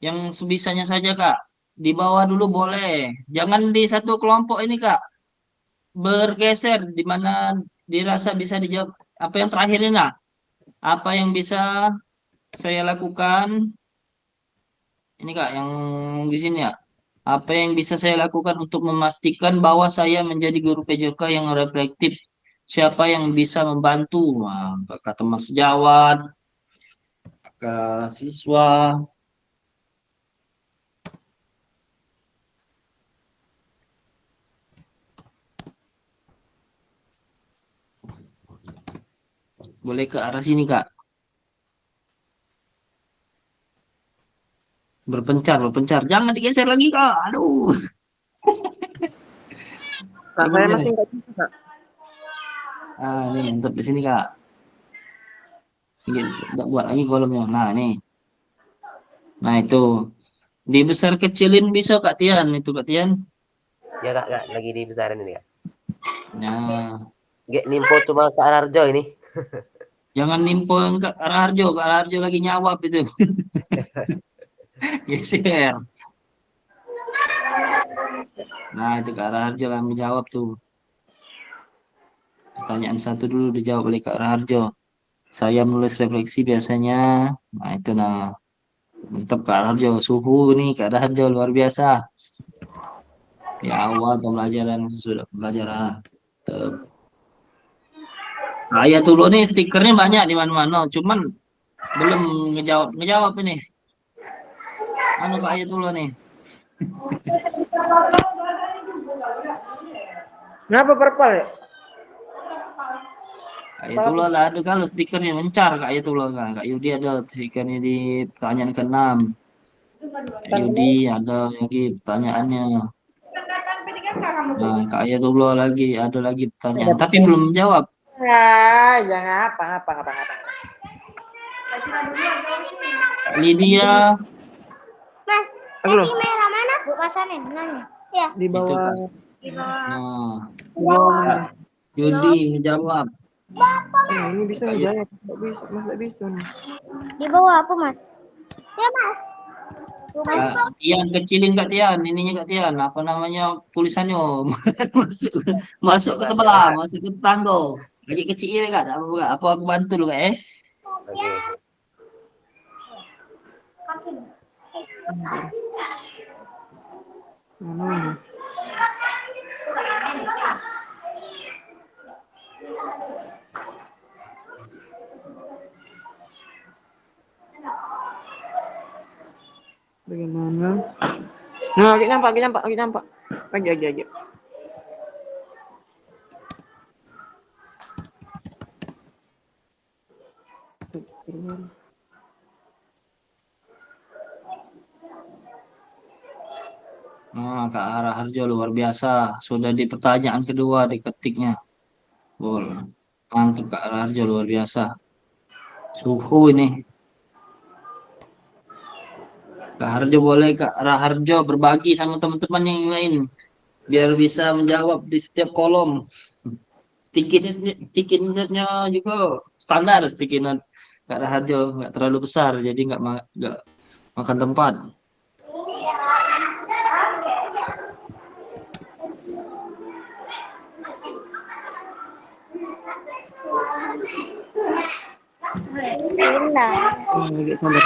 yang sebisanya saja Kak. Di bawah dulu boleh. Jangan di satu kelompok ini Kak. Bergeser di mana dirasa bisa dijawab. Apa yang terakhir ini nak? Apa yang bisa saya lakukan? Ini Kak yang di sini ya. Apa yang bisa saya lakukan untuk memastikan bahwa saya menjadi guru PJK yang reflektif? Siapa yang bisa membantu? Wah, apakah teman sejawat? Apakah siswa? Boleh ke arah sini Kak. Berpencar. Jangan digeser lagi Kak. Aduh. Kak, saya masih nggak bisa Kak. Ah, nih untuk di sini Kak. Ini nggak buat lagi kolomnya. Nah, ini. Nah, itu. Dibesar kecilin bisa Kak Tian, itu Kak Tian. Ya Kak, Kak, lagi dibesarin ini Kak. Nah, Gak nimpo cuma Kak Arjo ini. jangan nimpo yang Kak Raharjo. Kak Raharjo lagi nyawap itu. Geser. Nah, itu Kak Raharjo yang menjawab tuh. Pertanyaan satu dulu dijawab oleh Kak Raharjo. Saya menulis refleksi biasanya. Nah, itu nah. Mantap Kak Raharjo. Suhu nih Kak Raharjo luar biasa. Di awal pembelajaran sudah pembelajaran. Ayatullah nih stikernya banyak di mana-mana, cuman belum ngejawab ini. Anu Kak Ayatullah nih. Kenapa purple ya? Kak Ayatullah lah ada kalau stikernya mencar Kak Ayatullah kan. Kak Yudi ada stikernya di pertanyaan ke-6. Kak Yudi ada lagi pertanyaannya. Nah, Kak Ayatullah lagi ada lagi pertanyaan, tapi belum menjawab. Ya, jangan apa. Lydia. Mas, Halo. tadi merah mana Bu Pasanin nanya? Ya. Di bawah. Di bawah. Nah, Di bawah. Yudi menjawab. Ini bisa menjawab. Nggak bisa, Mas nggak bisa nih. Di bawah apa Mas? Ya Mas. Bu Mas. Tian kecilin Kak Tian, ininya Kak Tian, apa namanya tulisannya masuk ke sebelah, masuk ke tetangga. Lagi kecil ya Kak, apa aku bantu lu Kak Oke. Hmm. Bagaimana? Nah, lagi nyampak. Lagi. Nah, Kak Raharjo luar biasa. Sudah di pertanyaan kedua diketiknya. Boleh. Mantap Kak Raharjo luar biasa. Suhu ini. Kak Harjo boleh Kak Raharjo berbagi sama teman-teman yang lain. Biar bisa menjawab di setiap kolom. Sticky note-nya juga standar sticky note Kak Raharjo. Nggak terlalu besar. Jadi nggak makan tempat. Lagi sabar.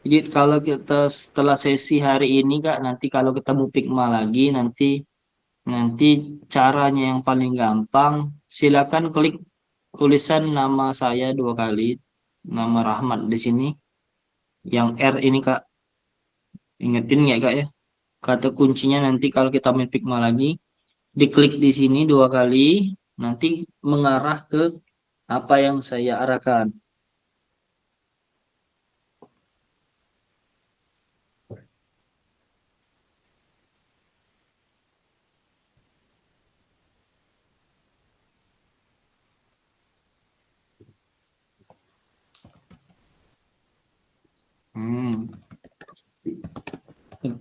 Jadi kalau kita setelah sesi hari ini Kak, nanti kalau ketemu Pikma lagi, nanti caranya yang paling gampang, silakan klik tulisan nama saya 2 kali, nama Rahmat di sini. Yang R ini Kak, ingetin nggak Kak ya? Kata kuncinya nanti kalau kita main Pikma lagi, diklik di sini 2 kali, nanti mengarah ke apa yang saya arahkan.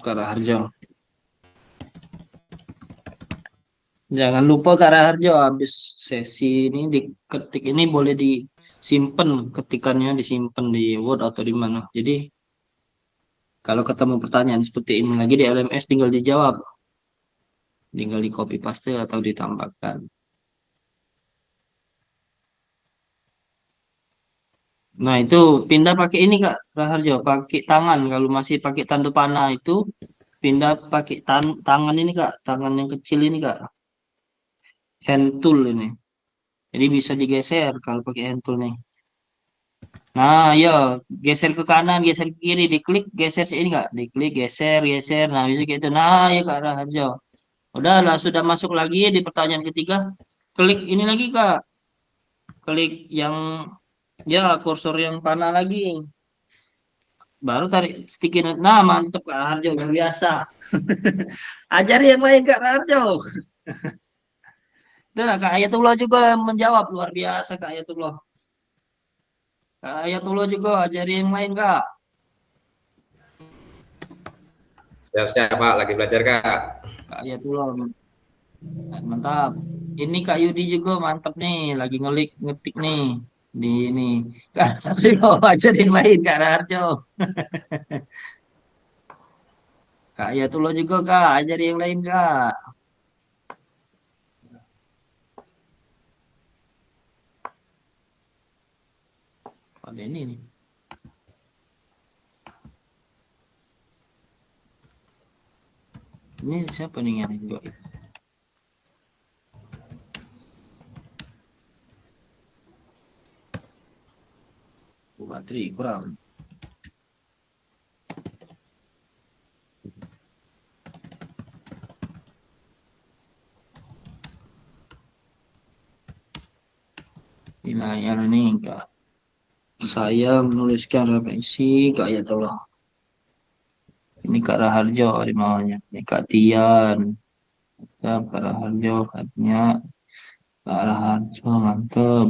Kak Raharjo. Jangan lupa Kak Raharjo, habis sesi ini diketik ini boleh disimpan, ketikannya disimpan di Word atau di mana. Jadi kalau ketemu pertanyaan seperti ini lagi di LMS tinggal dijawab. Tinggal di copy paste atau ditambahkan. Nah, itu pindah pakai ini Kak Raharjo, pakai tangan. Kalau masih pakai tanda panah itu pindah pakai tangan ini Kak, tangan yang kecil ini Kak. Hand tool ini. Jadi bisa digeser kalau pakai hand tool nih. Nah, ya, geser ke kanan, geser ke kiri, diklik, geser ini Kak, diklik, geser. Nah, bisa gitu. Nah, ya Kak Raharjo. Udahlah, sudah masuk lagi di pertanyaan ketiga. Klik ini lagi Kak. Klik yang ya kursor yang panah lagi. Baru tarik sticky note. Nah, mantap Kak Raharjo, luar biasa. Ajari yang lain Kak Raharjo. Itulah Kak Ayatullah juga yang menjawab luar biasa Kak Ayatullah. Kak Ayatullah juga ajari yang lain Kak. Siap Pak, lagi belajar Kak. Kak Ayatullah mantap. Ini Kak Yudi juga mantap nih, lagi ngetik nih di ini. Kak Ayatullah ajari yang lain Kak Raharjo. Kak Ayatullah juga Kak, ajari yang lain Kak. Ada ini nih. Ini siapa nih yang juga? Baterai kurang. Di layar nih Kak. Saya menuliskan referensi Kak Ayatullah. Ini Kak Raharjo di bawahnya. Ini Kak Tian. Kak Raharjo katanya. Kak Raharjo mantep.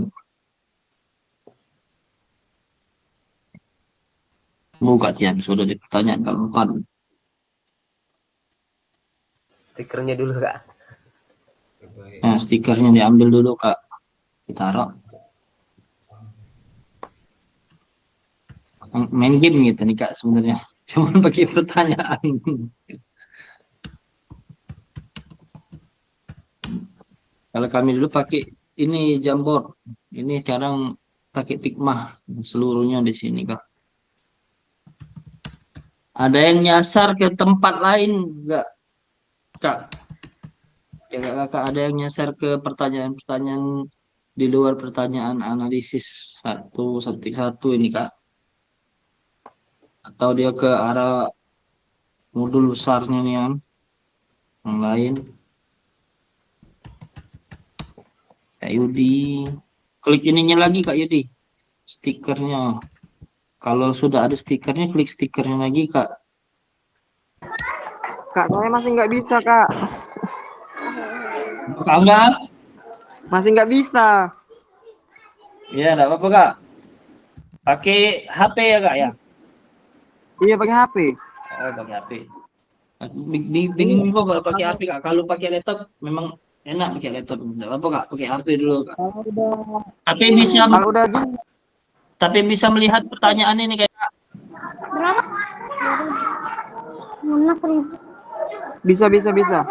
Kak Tian sudah di pertanyaan keempat. Stikernya dulu Kak. Nah, stikernya diambil dulu Kak. Ditaruh. Main game gitu nih Kak sebenarnya. Cuman pakai pertanyaan. Kalau kami dulu pakai ini Jamboard. Ini sekarang pakai Pikma seluruhnya di sini Kak. Ada yang nyasar ke tempat lain enggak, Kak? Ya Kak, Kakak ada yang nyasar ke pertanyaan-pertanyaan di luar pertanyaan analisis satu ini, Kak? Atau dia ke arah modul besarnya nih yang lain? Kak Yudi, klik ininya lagi Kak Yudi, stikernya. Kalau sudah ada stikernya, klik stikernya lagi Kak. Kak, saya masih nggak bisa, Kak. Kak enggak? Masih nggak bisa. Iya, enggak apa-apa Kak. Pakai HP ya Kak ya? Iya, pakai HP. Oh, pakai HP. Bingung juga kalau pakai HP Kak. Kalau pakai laptop memang enak pakai laptop. Enggak apa-apa Kak, pakai HP dulu Kak. Tapi bisa Kalau udah gini, tapi bisa melihat pertanyaan ini kayak Berapa? 16.000. bisa.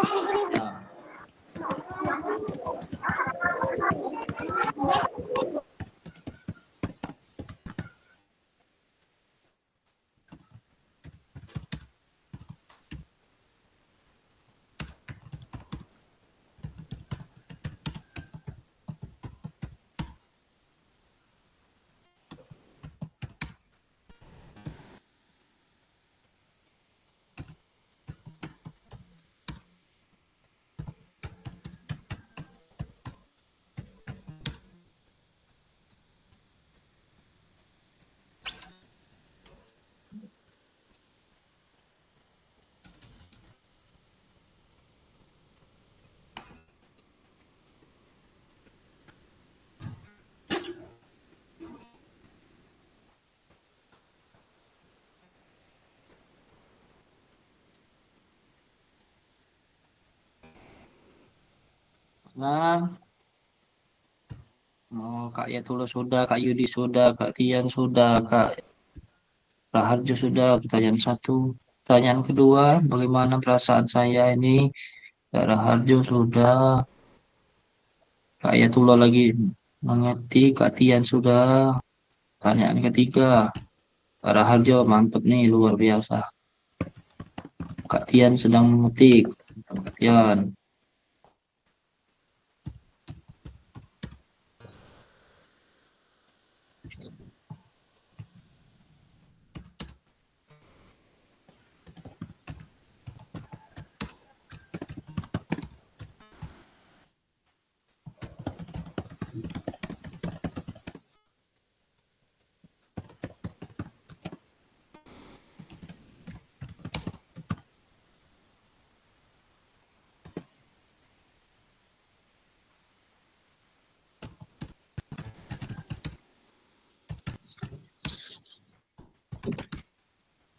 nah. Oh, Kak Yatullah sudah, Kak Yudi sudah, Kak Tian sudah, Kak Raharjo sudah. Pertanyaan satu. Pertanyaan kedua, bagaimana perasaan saya ini? Kak Raharjo sudah, Kak Yatullah lagi mengerti, Kak Tian sudah. Pertanyaan ketiga, Kak Raharjo mantap nih, luar biasa. Kak Tian sedang mengetik. Kak Tian.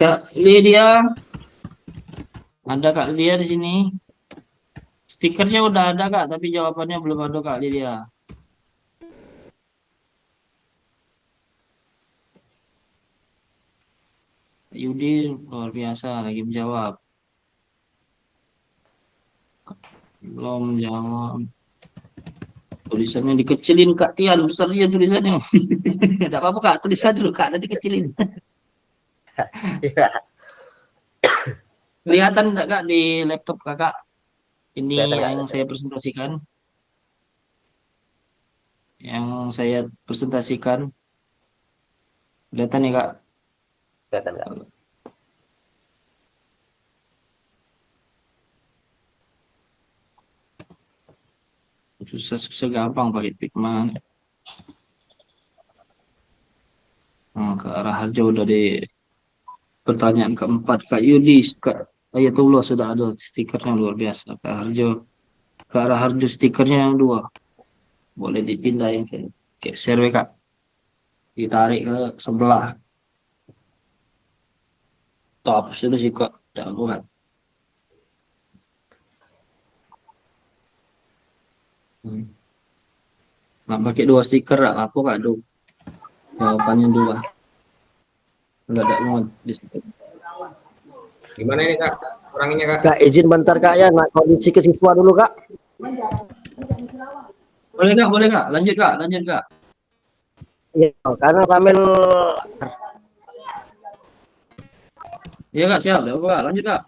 Kak Lydia, ada Kak Lydia di sini. Stikernya udah ada Kak, tapi jawabannya belum ada Kak Lydia. Kak Yudi luar biasa lagi menjawab. Belum menjawab. Tulisannya dikecilin Kak Tian, besar dia tulisannya. Tidak apa-apa Kak, tulisan dulu Kak, nanti kecilin. Kelihatan enggak Kak di laptop Kakak? Ini yang saya presentasikan. Yang saya presentasikan. Kelihatan ya Kak? Kelihatan Kak. Susah gampang pakai Figma. Nah, ke arah Harjo udah di pertanyaan keempat. Kak Yudi, Kak Ayatullah sudah ada stikernya luar biasa. Kak Harjo, ke arah Harjo stikernya yang dua. Boleh dipindahin ke share Kak. Ditarik ke sebelah. Top itu sih Kak. Tidak bukan. Nah, pakai dua stiker apa Kak? Jawabannya dua. Enggak ada mod di situ. Gimana ini Kak? Kuranginya Kak? Kak, izin bentar Kak ya, nak kondisi ke siswa dulu Kak. Boleh Kak. Lanjut Kak. Iya, karena sambil Iya Kak, siap. Ya, Kak. Lanjut Kak.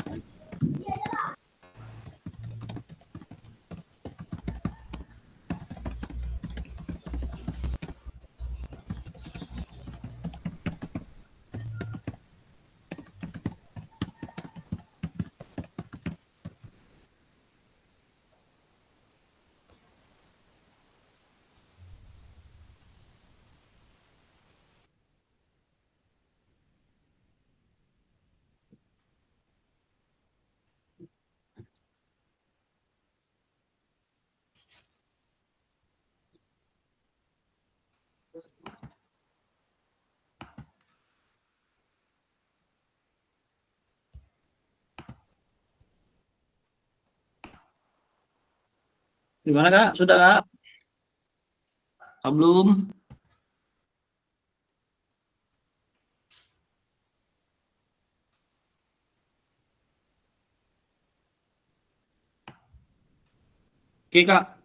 Gimana Kak? Sudah Kak? Belum? Oke Kak.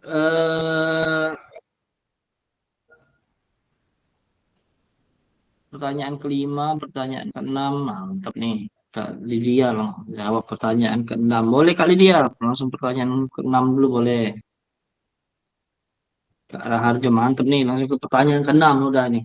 Pertanyaan kelima, pertanyaan keenam, mantap nih. Kak Lydia loh, jawab pertanyaan keenam. Boleh Kak Lydia, langsung pertanyaan keenam dulu boleh. Kak Raharjo mantep nih, langsung ke pertanyaan keenam udah nih.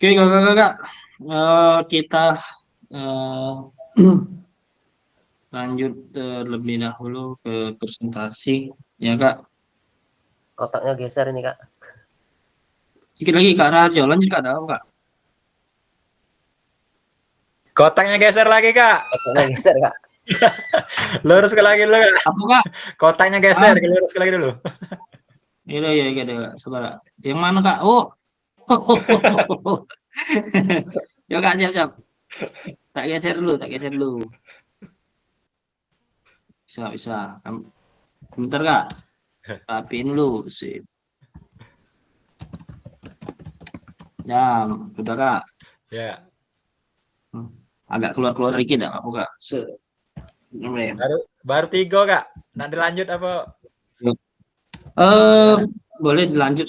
Oke kakak-kakak, kita eh, lanjut terlebih dahulu ke presentasi ya Kak. Kotaknya geser ini Kak. Sedikit lagi Kak Raharjo, lanjut Kak, ada apa Kak? Kotaknya geser lagi Kak. Kotaknya geser Kak. Lurus ke lagi dulu Kak. Apa Kak? Kotaknya geser, lurus ke lagi dulu. Iya iya iya, sabar. Yang mana Kak? Oh. Ya Kak, siap. Tak geser dulu. Bisa. Bentar Kak. Rapiin dulu, sip. Ya, sudah Kak. Ya. Agak keluar dikit enggak apa Kak? Baru 3 Kak. Nak dilanjut apa? Boleh dilanjut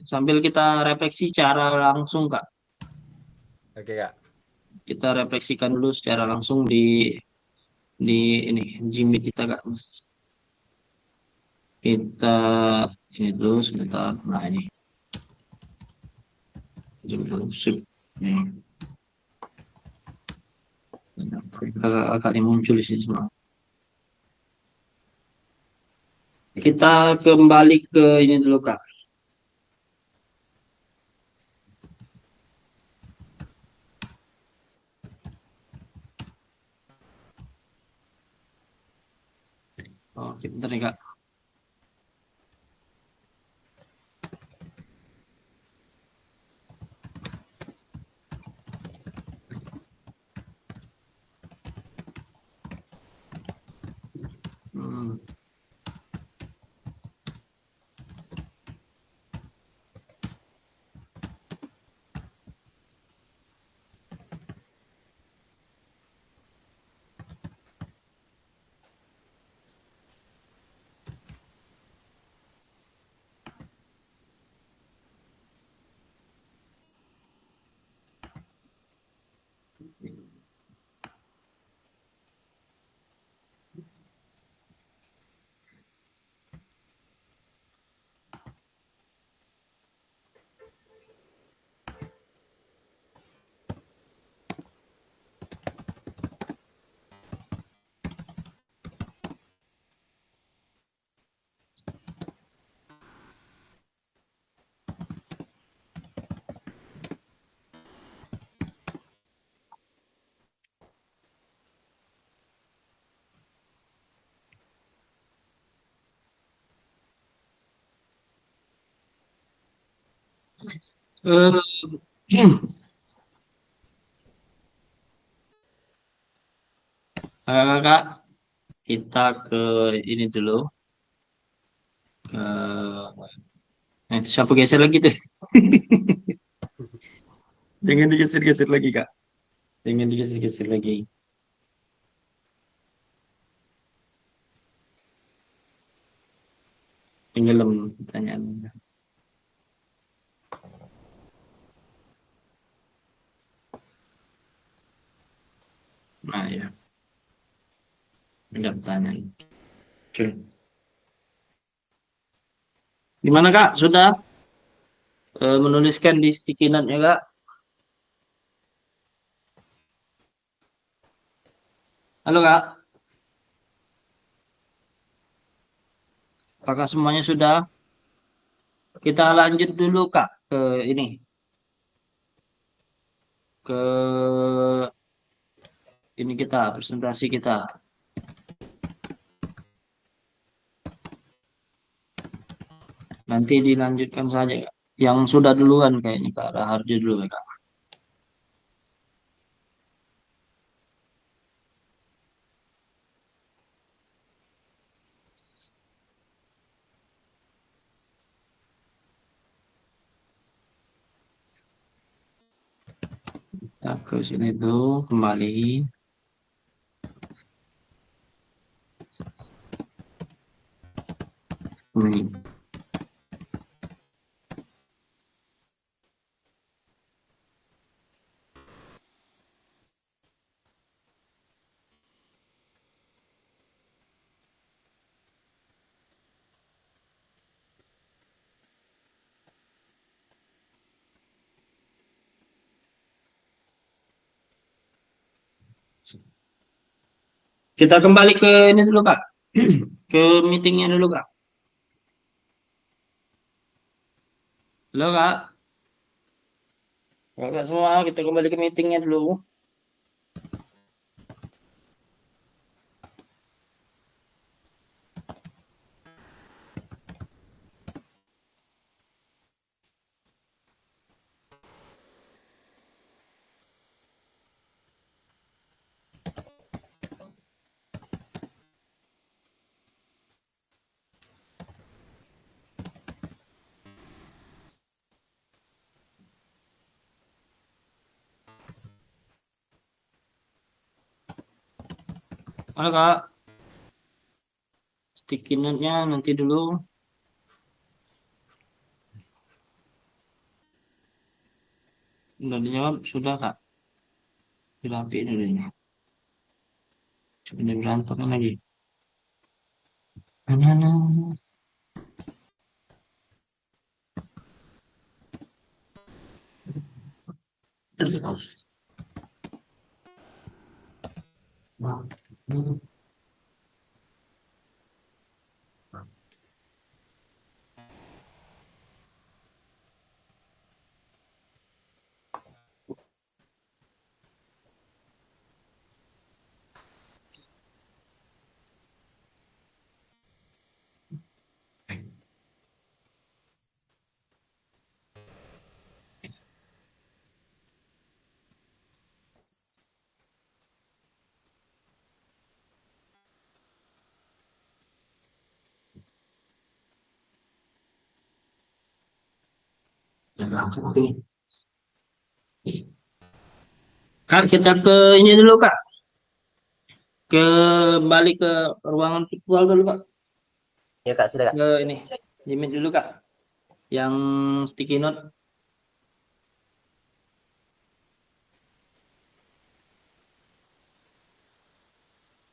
sambil kita refleksi secara langsung Kak. Oke Kak. kita refleksikan dulu secara langsung di ini Jimmy kita Kak. Kita ini dulu sebentar. Nah ini dulu sip. Nih. Agak muncul di sini semua. Kita kembali ke ini dulu Kak. Oke, bentar nih Kak. Hmm. Kak, kita ke ini dulu. Nah, itu siapa geser lagi tuh? Jangan digeser-geser lagi, Kak. Jangan digeser-geser lagi. Tenggelam pertanyaannya. Nah, ya. Ada pertanyaan. Oke. Gimana, Kak? Sudah menuliskan di sticky note-nya, Kak? Halo, Kak. Kakak semuanya sudah? Kita lanjut dulu, Kak, ke ini. Ke ini kita, presentasi kita. Nanti dilanjutkan saja, Kak. Yang sudah duluan kayaknya, Kak. Raharjo dulu, Kak. Kita ke sini dulu, kembali. Ini. Kita kembali ke ini dulu, Kak. Ke meetingnya dulu, Kak. Halo, Kak. Kakak semua, kita kembali ke meetingnya dulu. Halo, Kak. Sticky note-nya nanti dulu. Sudah dijawab? Sudah, Kak. Rapi dulu ini. Coba berantakan lagi. Mana? Terus. Kak, kita ke ini dulu, Kak. Kembali ke ruangan virtual dulu, Kak. Ya Kak, sudah Kak. Ke ini, limit dulu, Kak. Yang sticky note.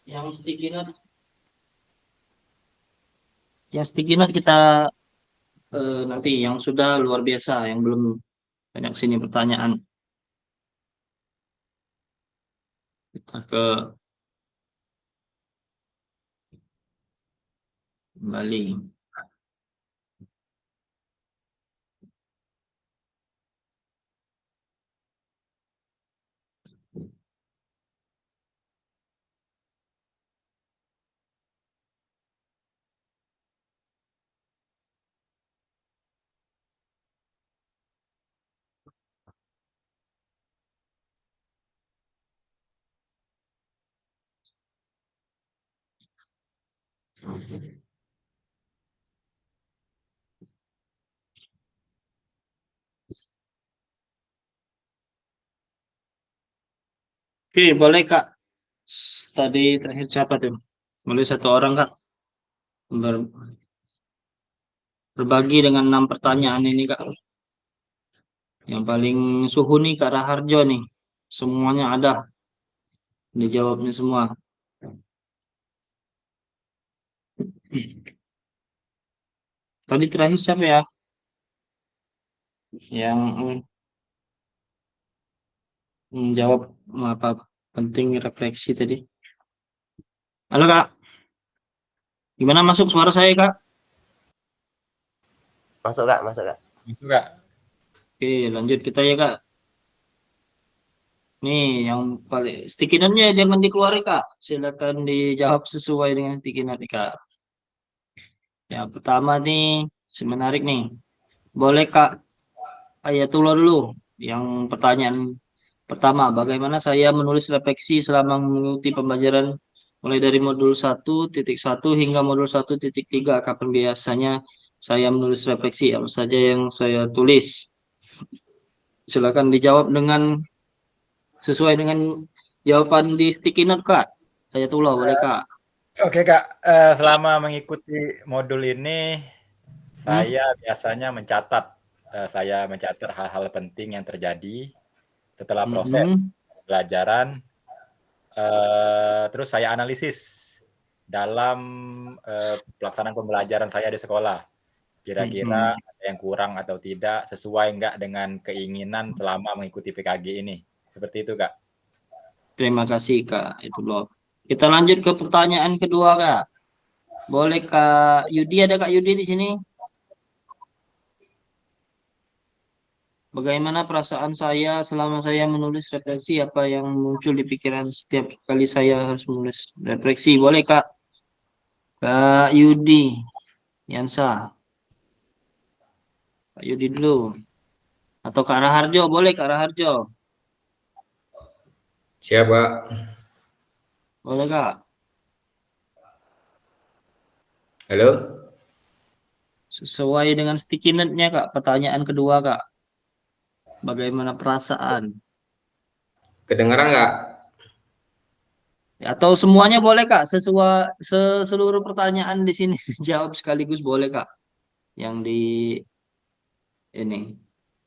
Yang sticky note. Yang sticky note kita nanti yang sudah luar biasa, yang belum banyak sini pertanyaan. Kita ke kembali. Oke, boleh Kak. Tadi terakhir siapa tuh? Boleh satu orang Kak. Berbagi dengan 6 pertanyaan ini Kak. Yang paling suhu nih Kak Raharjo nih. Semuanya ada. Dijawabnya semua. Tadi terakhir siapa ya? Yang menjawab apa penting refleksi tadi. Halo Kak. Gimana masuk suara saya Kak? Masuk Kak, masuk Kak. Masuk Kak. Oke, lanjut kita ya Kak. Nih, yang paling sticky note-nya jangan dikeluarin Kak. Silakan dijawab sesuai dengan sticky note Kak. Yang pertama nih, menarik nih. Boleh Kak Ayatullah dulu. Yang pertanyaan pertama, bagaimana saya menulis refleksi selama mengikuti pembelajaran mulai dari modul 1.1 hingga modul 1.3? Kapan biasanya saya menulis refleksi? Apa saja yang saya tulis? Silakan dijawab dengan sesuai dengan jawaban di sticky note Kak. Ayatullah, boleh Kak? Oke Kak, selama mengikuti modul ini, saya biasanya mencatat. Saya mencatat hal-hal penting yang terjadi setelah proses pelajaran. Terus saya analisis dalam pelaksanaan pembelajaran saya di sekolah. Kira-kira ada yang kurang atau tidak, sesuai enggak dengan keinginan selama mengikuti PKG ini. Seperti itu Kak. Terima kasih Kak. Itu loh. Kita lanjut ke pertanyaan kedua Kak. Boleh Kak Yudi, ada Kak Yudi di sini? Bagaimana perasaan saya selama saya menulis refleksi? Apa yang muncul di pikiran setiap kali saya harus menulis refleksi? Boleh Kak? Kak Yudi, Yansa. Kak Yudi dulu. Atau Kak Raharjo, boleh Kak Raharjo? Siap Kak. Boleh Kak? Halo? Sesuai dengan sticky note-nya Kak, pertanyaan kedua Kak. Bagaimana perasaan? Kedengaran nggak? Atau semuanya boleh Kak, seluruh pertanyaan di sini jawab sekaligus boleh Kak. Yang di ini,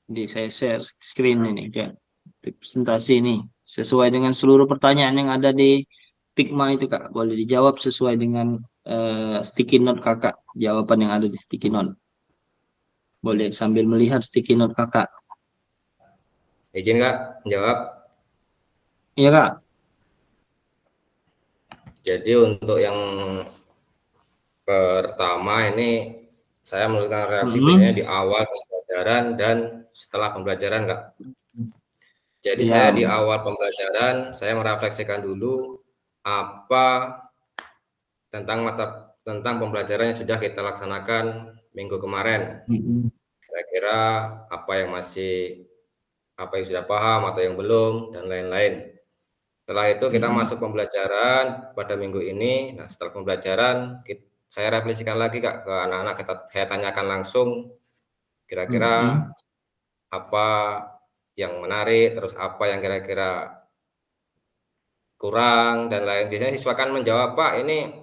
di saya share screen ini Kak. presentasi ini sesuai dengan seluruh pertanyaan yang ada di Pigma itu Kak. Boleh dijawab sesuai dengan sticky note Kakak, jawaban yang ada di sticky note. Boleh sambil melihat sticky note Kakak. Izin Kak, menjawab. Iya Kak. Jadi untuk yang pertama ini saya melakukan reaksi biasanya di awal pembelajaran dan setelah pembelajaran Kak. Jadi Iya. saya di awal pembelajaran saya merefleksikan dulu apa tentang pembelajaran yang sudah kita laksanakan minggu kemarin. Kira-kira apa yang sudah paham atau yang belum dan lain-lain. Setelah itu kita masuk pembelajaran pada minggu ini. Nah, setelah pembelajaran saya refleksikan lagi Kak ke anak-anak, saya tanyakan langsung kira-kira apa yang menarik, terus apa yang kira-kira kurang dan lain. Biasanya siswa kan menjawab, Pak, ini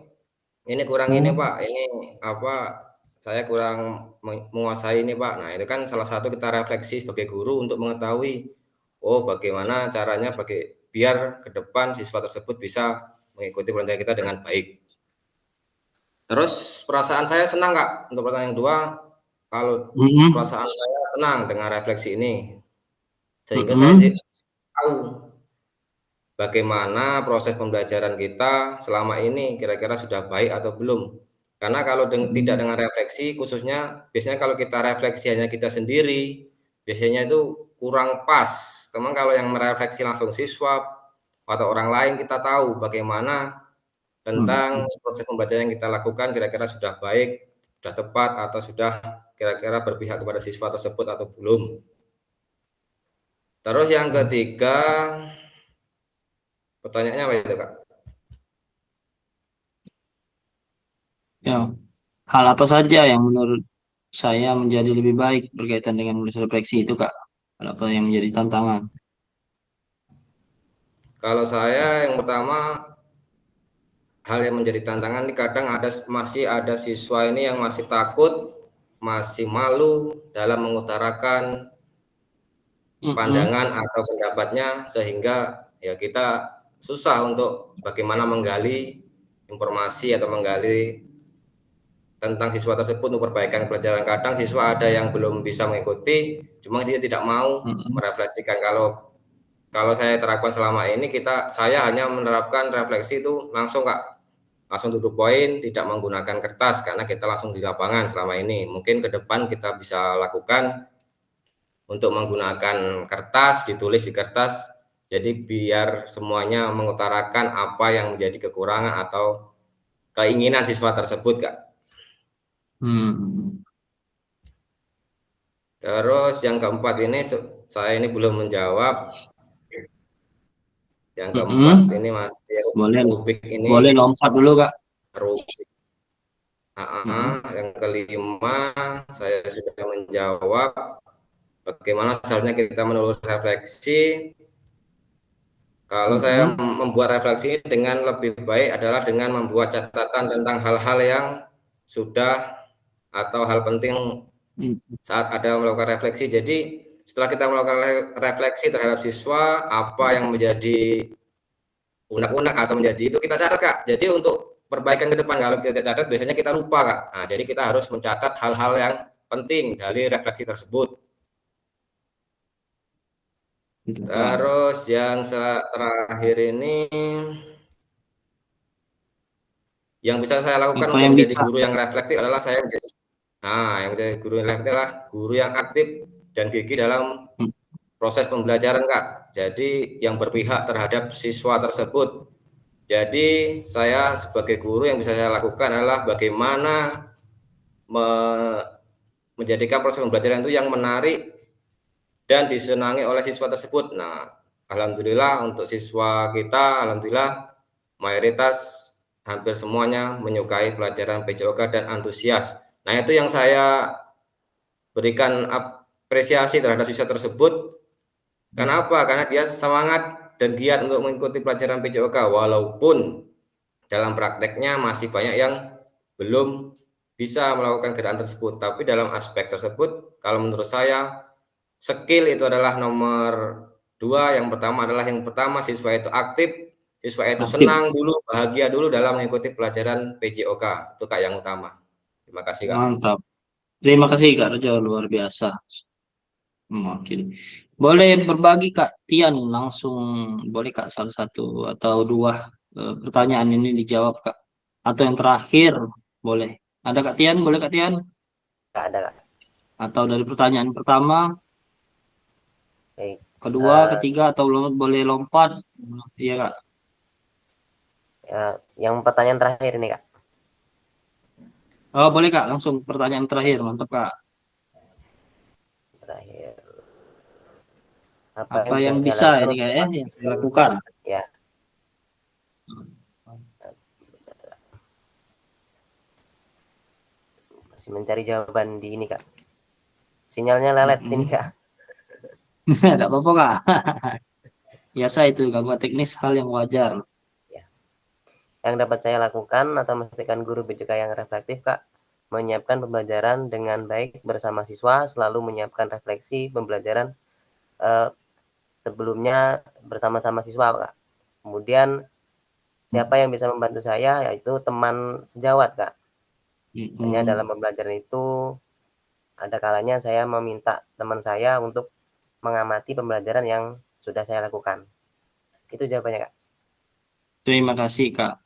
kurang ini Pak, ini apa saya kurang menguasai ini Pak. Nah, itu kan salah satu kita refleksi sebagai guru untuk mengetahui bagaimana caranya biar ke depan siswa tersebut bisa mengikuti pelajaran kita dengan baik. Terus perasaan saya senang Kak untuk pertanyaan yang kedua. Kalau perasaan saya senang dengan refleksi ini, sehingga saya tahu bagaimana proses pembelajaran kita selama ini kira-kira sudah baik atau belum. Karena kalau tidak dengan refleksi, khususnya biasanya kalau kita refleksi hanya kita sendiri, biasanya itu kurang pas. Teman kalau yang merefleksi langsung siswa atau orang lain, kita tahu bagaimana tentang proses pembelajaran yang kita lakukan kira-kira sudah baik, sudah tepat, atau sudah kira-kira berpihak kepada siswa tersebut atau belum. Terus yang ketiga, pertanyaannya apa itu Kak? Ya, hal apa saja yang menurut saya menjadi lebih baik berkaitan dengan menulis refleksi itu Kak? Hal apa yang menjadi tantangan? Kalau saya yang pertama, hal yang menjadi tantangan ini kadang masih ada siswa ini yang masih takut, masih malu dalam mengutarakan pandangan atau pendapatnya, sehingga ya kita susah untuk bagaimana menggali informasi atau menggali tentang siswa tersebut untuk perbaikan pelajaran. Kadang siswa ada yang belum bisa mengikuti, cuma dia tidak mau merefleksikan. Kalau saya terapkan selama ini, saya hanya menerapkan refleksi itu langsung Kak, langsung to the point, tidak menggunakan kertas karena kita langsung di lapangan selama ini. Mungkin ke depan kita bisa lakukan untuk menggunakan kertas, ditulis di kertas, jadi biar semuanya mengutarakan apa yang menjadi kekurangan atau keinginan siswa tersebut Kak. Terus yang keempat ini saya ini belum menjawab. Yang keempat ini masih rubik ini. Boleh lompat dulu Kak. Rubik. Yang kelima saya sudah menjawab bagaimana seharusnya kita menulis refleksi. Kalau saya membuat refleksi dengan lebih baik adalah dengan membuat catatan tentang hal-hal yang sudah atau hal penting saat ada melakukan refleksi. Jadi setelah kita melakukan refleksi terhadap siswa, apa yang menjadi unek-unek atau menjadi itu kita catat Kak. Jadi untuk perbaikan ke depan, kalau kita catat biasanya kita lupa Kak. Nah, jadi kita harus mencatat hal-hal yang penting dari refleksi tersebut. Terus yang terakhir ini, yang bisa saya lakukan untuk menjadi guru yang reflektif adalah yang menjadi guru yang reflektif adalah guru yang aktif dan gigih dalam proses pembelajaran Kak. Jadi yang berpihak terhadap siswa tersebut. Jadi saya sebagai guru yang bisa saya lakukan adalah bagaimana menjadikan proses pembelajaran itu yang menarik dan disenangi oleh siswa tersebut. Nah, alhamdulillah untuk siswa kita, alhamdulillah mayoritas hampir semuanya menyukai pelajaran PJOK dan antusias. Nah, itu yang saya berikan apresiasi terhadap siswa tersebut. Kenapa? Karena dia semangat dan giat untuk mengikuti pelajaran PJOK, walaupun dalam prakteknya masih banyak yang belum bisa melakukan gerakan tersebut. Tapi dalam aspek tersebut, kalau menurut saya, skill itu adalah nomor Dua, yang pertama siswa itu aktif, siswa itu Aktif. senang dulu, bahagia dulu dalam mengikuti pelajaran PJOK. Itu Kak yang utama. Terima kasih Kak. Mantap. Terima kasih Kak Rejo, luar biasa. Oke. Boleh berbagi Kak Tian langsung, boleh Kak salah satu atau dua pertanyaan ini dijawab Kak. Atau yang terakhir boleh. Ada Kak Tian, boleh Kak Tian? Nggak ada Kak. Atau dari pertanyaan pertama, Baik. kedua, ketiga, atau boleh lompat. Iya Kak. Ya, yang pertanyaan terakhir ini Kak. Oh boleh Kak, langsung pertanyaan terakhir, mantap Kak. Terakhir. Apa yang bisa ini Kak yang saya lakukan? Ya. Masih mencari jawaban di ini Kak. Sinyalnya lelet ini Kak. Tidak apa-apa Kak. Biasa itu gangguan teknis, hal yang wajar. Yang dapat saya lakukan atau memastikan guru BJK yang reflektif Kak, menyiapkan pembelajaran dengan baik bersama siswa, selalu menyiapkan refleksi pembelajaran sebelumnya bersama-sama siswa Kak. Kemudian siapa yang bisa membantu saya, yaitu teman sejawat Kak. Hanya dalam pembelajaran itu ada kalanya saya meminta teman saya untuk mengamati pembelajaran yang sudah saya lakukan. Itu jawabannya Kak. Terima kasih Kak.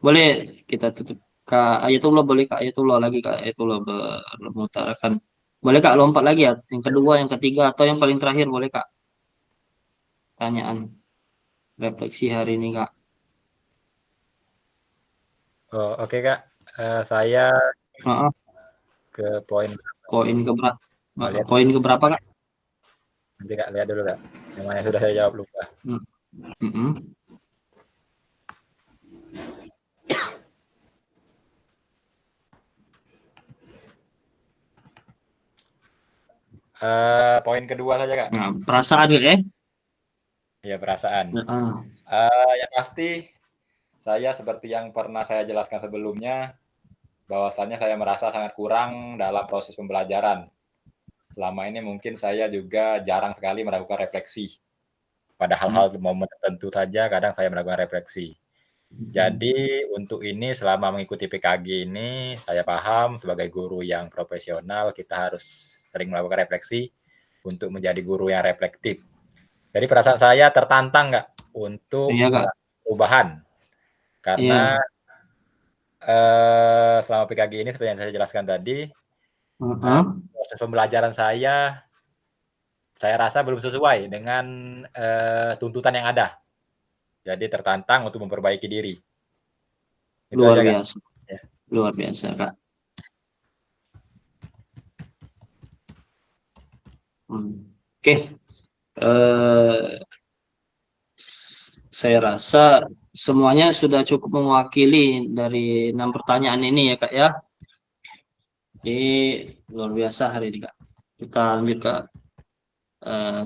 Boleh kita tutup Kak Ayatullah, boleh Kak Ayatullah lagi Kak Ayatullah mengutarakan. Boleh Kak lompat lagi ya, yang kedua, yang ketiga, atau yang paling terakhir boleh Kak. Tanyaan refleksi hari ini Kak. Oh, oke Kak. Saya ke poin keberapa? lihat. Poin keberapa Kak? Nanti Kak lihat dulu Kak. Yang mana sudah saya jawab lupa. Poin kedua saja Kak. Nah, perasaan ya? Iya perasaan. Yang pasti saya seperti yang pernah saya jelaskan sebelumnya, bahwasannya saya merasa sangat kurang dalam proses pembelajaran. Selama ini mungkin saya juga jarang sekali melakukan refleksi. Pada hal-hal momen tertentu saja kadang saya melakukan refleksi. Jadi untuk ini selama mengikuti PKG ini saya paham sebagai guru yang profesional kita harus sering melakukan refleksi untuk menjadi guru yang reflektif. Jadi perasaan saya tertantang nggak untuk perubahan. Karena selama PKG ini seperti yang saya jelaskan tadi, proses pembelajaran saya rasa belum sesuai dengan tuntutan yang ada. Jadi tertantang untuk memperbaiki diri. Luar biasa. Ya. Luar biasa Kak. Oke. Saya rasa semuanya sudah cukup mewakili dari 6 pertanyaan ini ya Kak ya. Jadi luar biasa hari ini Kak. Kita lanjut Kak.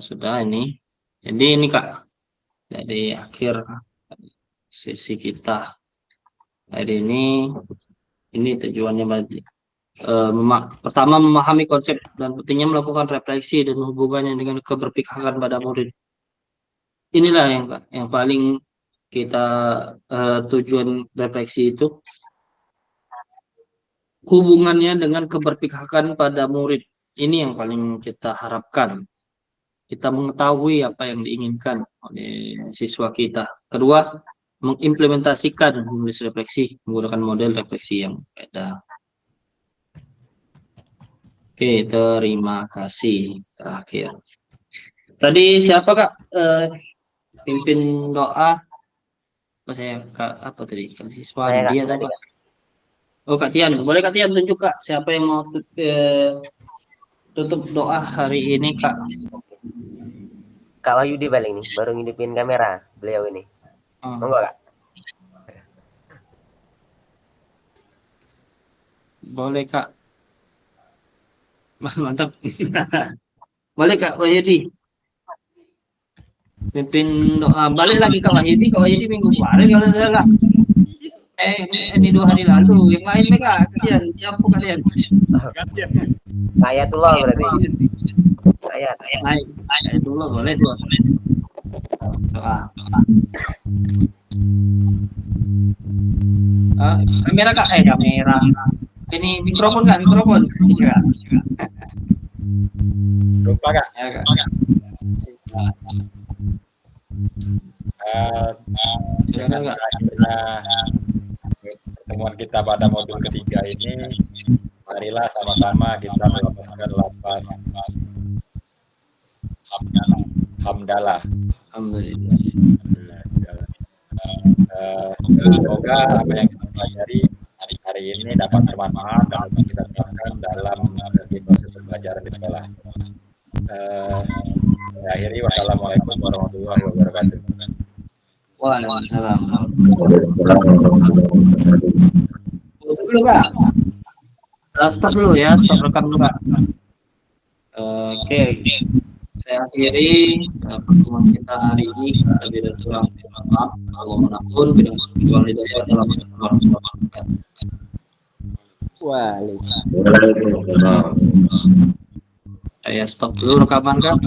Sudah ini. Jadi ini Kak. Dari akhir sesi kita hari ini tujuannya pertama memahami konsep dan pentingnya melakukan refleksi dan hubungannya dengan keberpihakan pada murid. Inilah yang paling kita tujuan refleksi itu hubungannya dengan keberpihakan pada murid. Ini yang paling kita harapkan. Kita mengetahui apa yang diinginkan oleh siswa kita. Kedua, mengimplementasikan menulis refleksi menggunakan model refleksi yang beda. Oke, terima kasih. Terakhir. Tadi siapa Kak? Pimpin doa. Apa tadi? Siswa dia atau Kak? Oh Kak Tian, boleh Kak Tian tunjuk Kak siapa yang mau tutup doa hari ini Kak? Kak Wahyudi paling nih, baru ngidupin kamera beliau ini. Monggo Kak. Boleh Kak. Mantap. Boleh Kak Wahyudi. Pimpin doa. Balik lagi Kak Wahyudi. Kak Wahyudi minggu kemarin kalau salah. Ini 2 hari lalu. Yang lain Kak. Kalian siapa kalian? Ayatullah berarti. ayat. Naik dulu boleh sih. Doa. Kamera kak, kamera. Ini mikrofon nggak? Mikrofon. Iya. Lupa kak. Ya, kak. Dengan berakhirnya pertemuan kita pada modul ketiga ini, marilah sama-sama kita melafazkan lafaz hamdalah. Alhamdulillah. Semoga apa yang kita pelajari hari ini dapat bermanfaat dan dapat kita terapkan dalam proses pembelajaran di sekolah. Akhiri, wassalamualaikum warahmatullahi wabarakatuh. Waalaikumsalam. Dulu Kak. Stop dulu ya, stop rekam dulu Kak. Oke. Saya akhiri pertemuan kita hari ini. Lebih dari kurang maaf. Kalau manapun bila berjuang hidayah. Assalamualaikum warahmatullahi wabarakatuh. Waalaikumsalam. Saya stop dulu rekaman Kak.